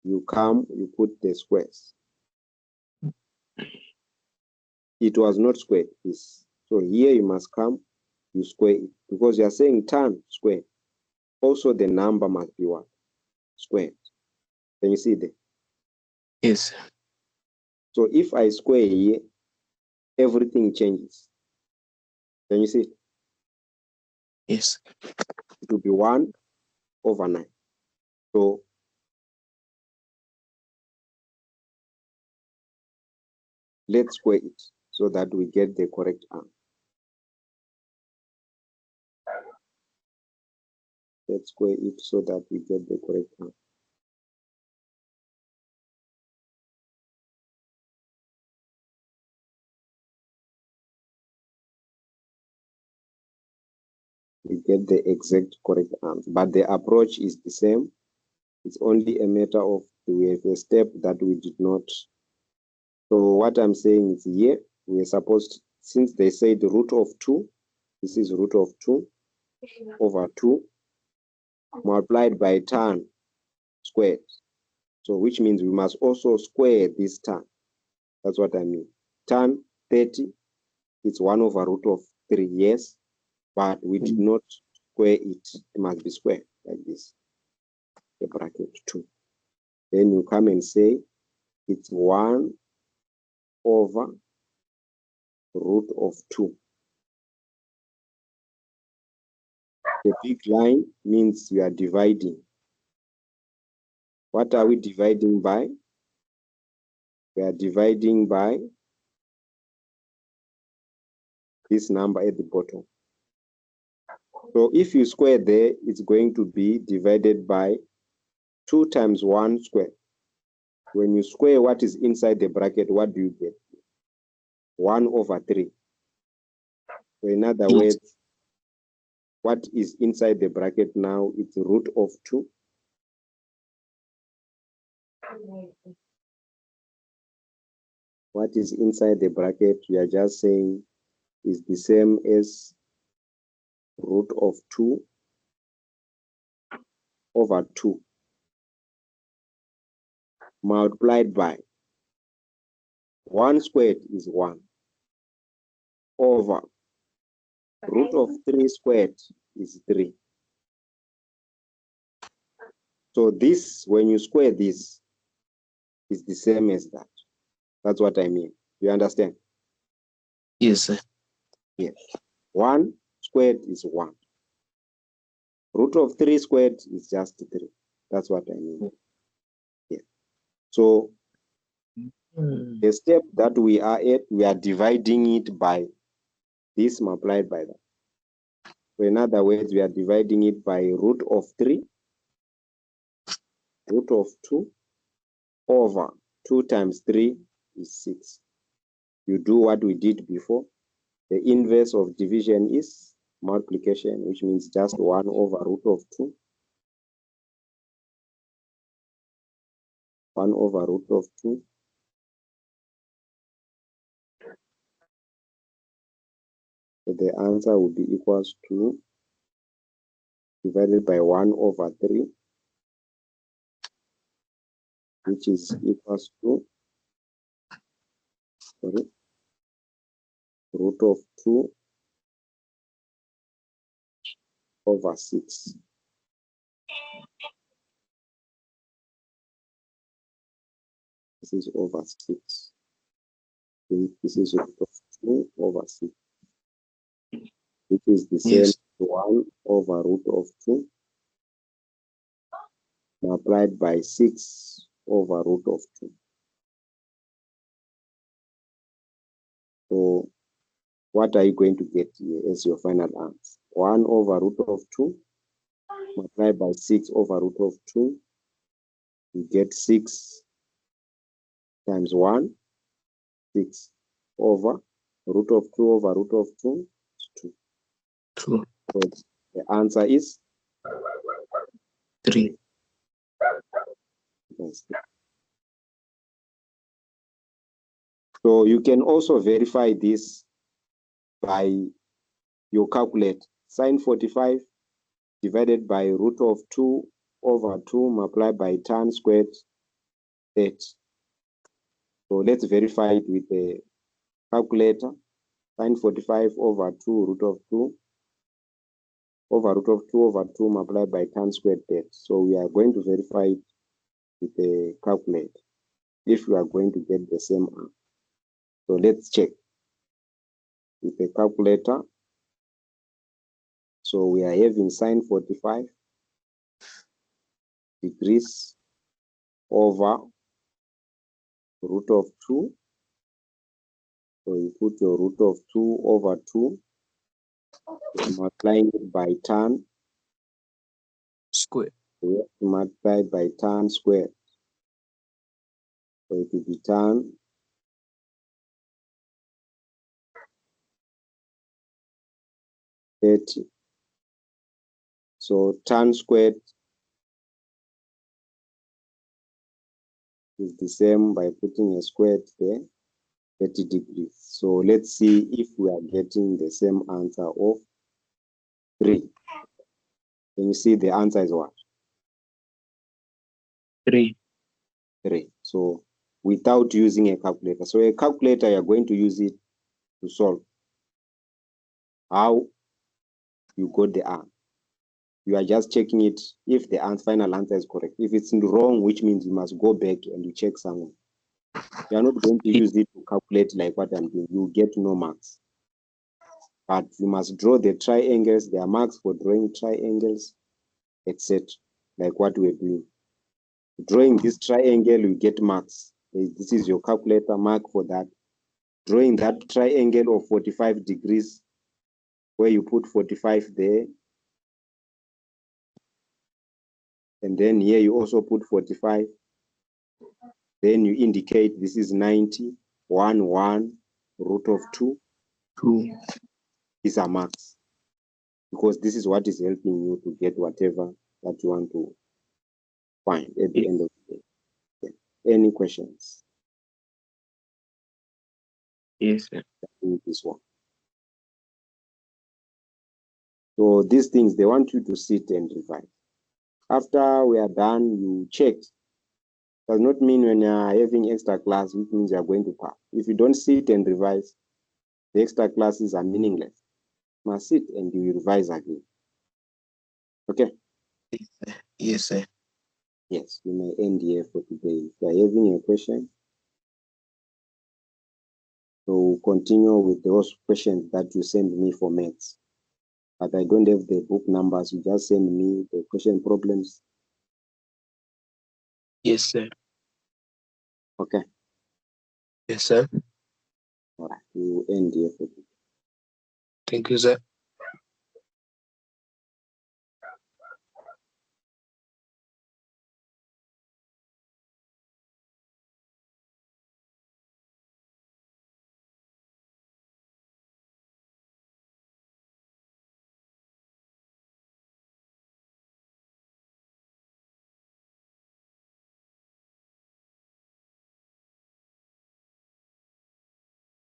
you come, you put the squares. It was not squared. So here you must come, you square it. Because you are saying tan squared. Also the number must be what? Squared. Can you see that? Yes, sir. So if I square here, everything changes. Can you see it? Yes. It will be 1 over 9. So let's square it so that we get the correct answer. Let's square it so that we get the correct answer. We get the exact correct answer, but the approach is the same. It's only a matter of we have a step that we did not. So what I'm saying is here, we're supposed, since they say the root of 2, this is root of 2 over 2 multiplied by tan squared. So which means we must also square this tan. That's what I mean. Tan 30, it's 1 over root of 3, yes, but we did not square it. It must be squared like this, the bracket 2. Then you come and say it's 1 over root of 2. The big line means we are dividing. What are we dividing by? We are dividing by this number at the bottom. So if you square there, it's going to be divided by 2 times 1 squared. When you square what is inside the bracket, what do you get? 1 over 3. So in other words, What is inside the bracket now? It's root of 2. What is inside the bracket? We are just saying is the same as root of 2 over 2 multiplied by 1 squared is 1 over root of 3 squared is 3. So this, when you square this, is the same as that. That's what I mean. You understand? Yes, sir. Yes. 1 squared is 1. Root of 3 squared is just 3. That's what I mean. Yeah. So the step that we are at, we are dividing it by this multiplied by that. So in other words, we are dividing it by root of 3, root of 2 over 2 times 3 is 6. You do what we did before. The inverse of division is multiplication, which means just 1 over root of 2. 1 over root of 2. So the answer will be equals to divided by 1 over 3, which is equals to root of 2 over 6. This is over 6. This is root of 2 over 6, which is the same as 1 over root of 2 multiplied by 6 over root of 2. So what are you going to get here as your final answer? 1 over root of 2 multiplied by 6 over root of 2. You get 6 times 1, 6 over root of 2 over root of 2 is 2. 2. So the answer is 3. So you can also verify this by your calculate. Sin 45 divided by root of 2 over 2 multiplied by tan squared 8. So let's verify it with the calculator. Sin 45 over 2 root of 2 over root of 2 over 2 multiplied by tan squared 8. So we are going to verify it with the calculator if we are going to get the same answer. So let's check with the calculator. So we are having sin 45 degrees over root of 2. So you put your root of 2 over 2, multiplying it by tan Square. Multiplied by tan squared. So it will be tan 30. So tan squared is the same by putting a squared there, 30 degrees. So let's see if we are getting the same answer of 3. Can you see the answer is what? 3. 3. So without using a calculator. So a calculator, you're going to use it to solve. How you got the answer. You are just checking it if the final answer is correct. If it's wrong, which means you must go back and you check somewhere. You are not going to use it to calculate like what I'm doing. You get no marks. But you must draw the triangles. There are marks for drawing triangles, etc. Like what we're doing. Drawing this triangle, you get marks. This is your calculator mark for that. Drawing that triangle of 45 degrees, where you put 45 there. And then here you also put 45. Then you indicate this is 90, 1, root of 2. 2. These are marks. because this is what is helping you to get whatever that you want to find at the end of the day. Yeah. Any questions? Yes, sir. In this one. So these things, they want you to sit and revise. After we are done, you check. Does not mean when you are having extra class, which means you are going to pass. If you don't sit and revise, the extra classes are meaningless. You must sit and you revise again. Okay? Yes, sir. Yes, you may end here for today. If you are having a question, so continue with those questions that you send me for maths. But I don't have the book numbers. You just send me the question problems. Yes, sir. Okay? Yes, sir. All right. We will end here for today. Thank you, sir.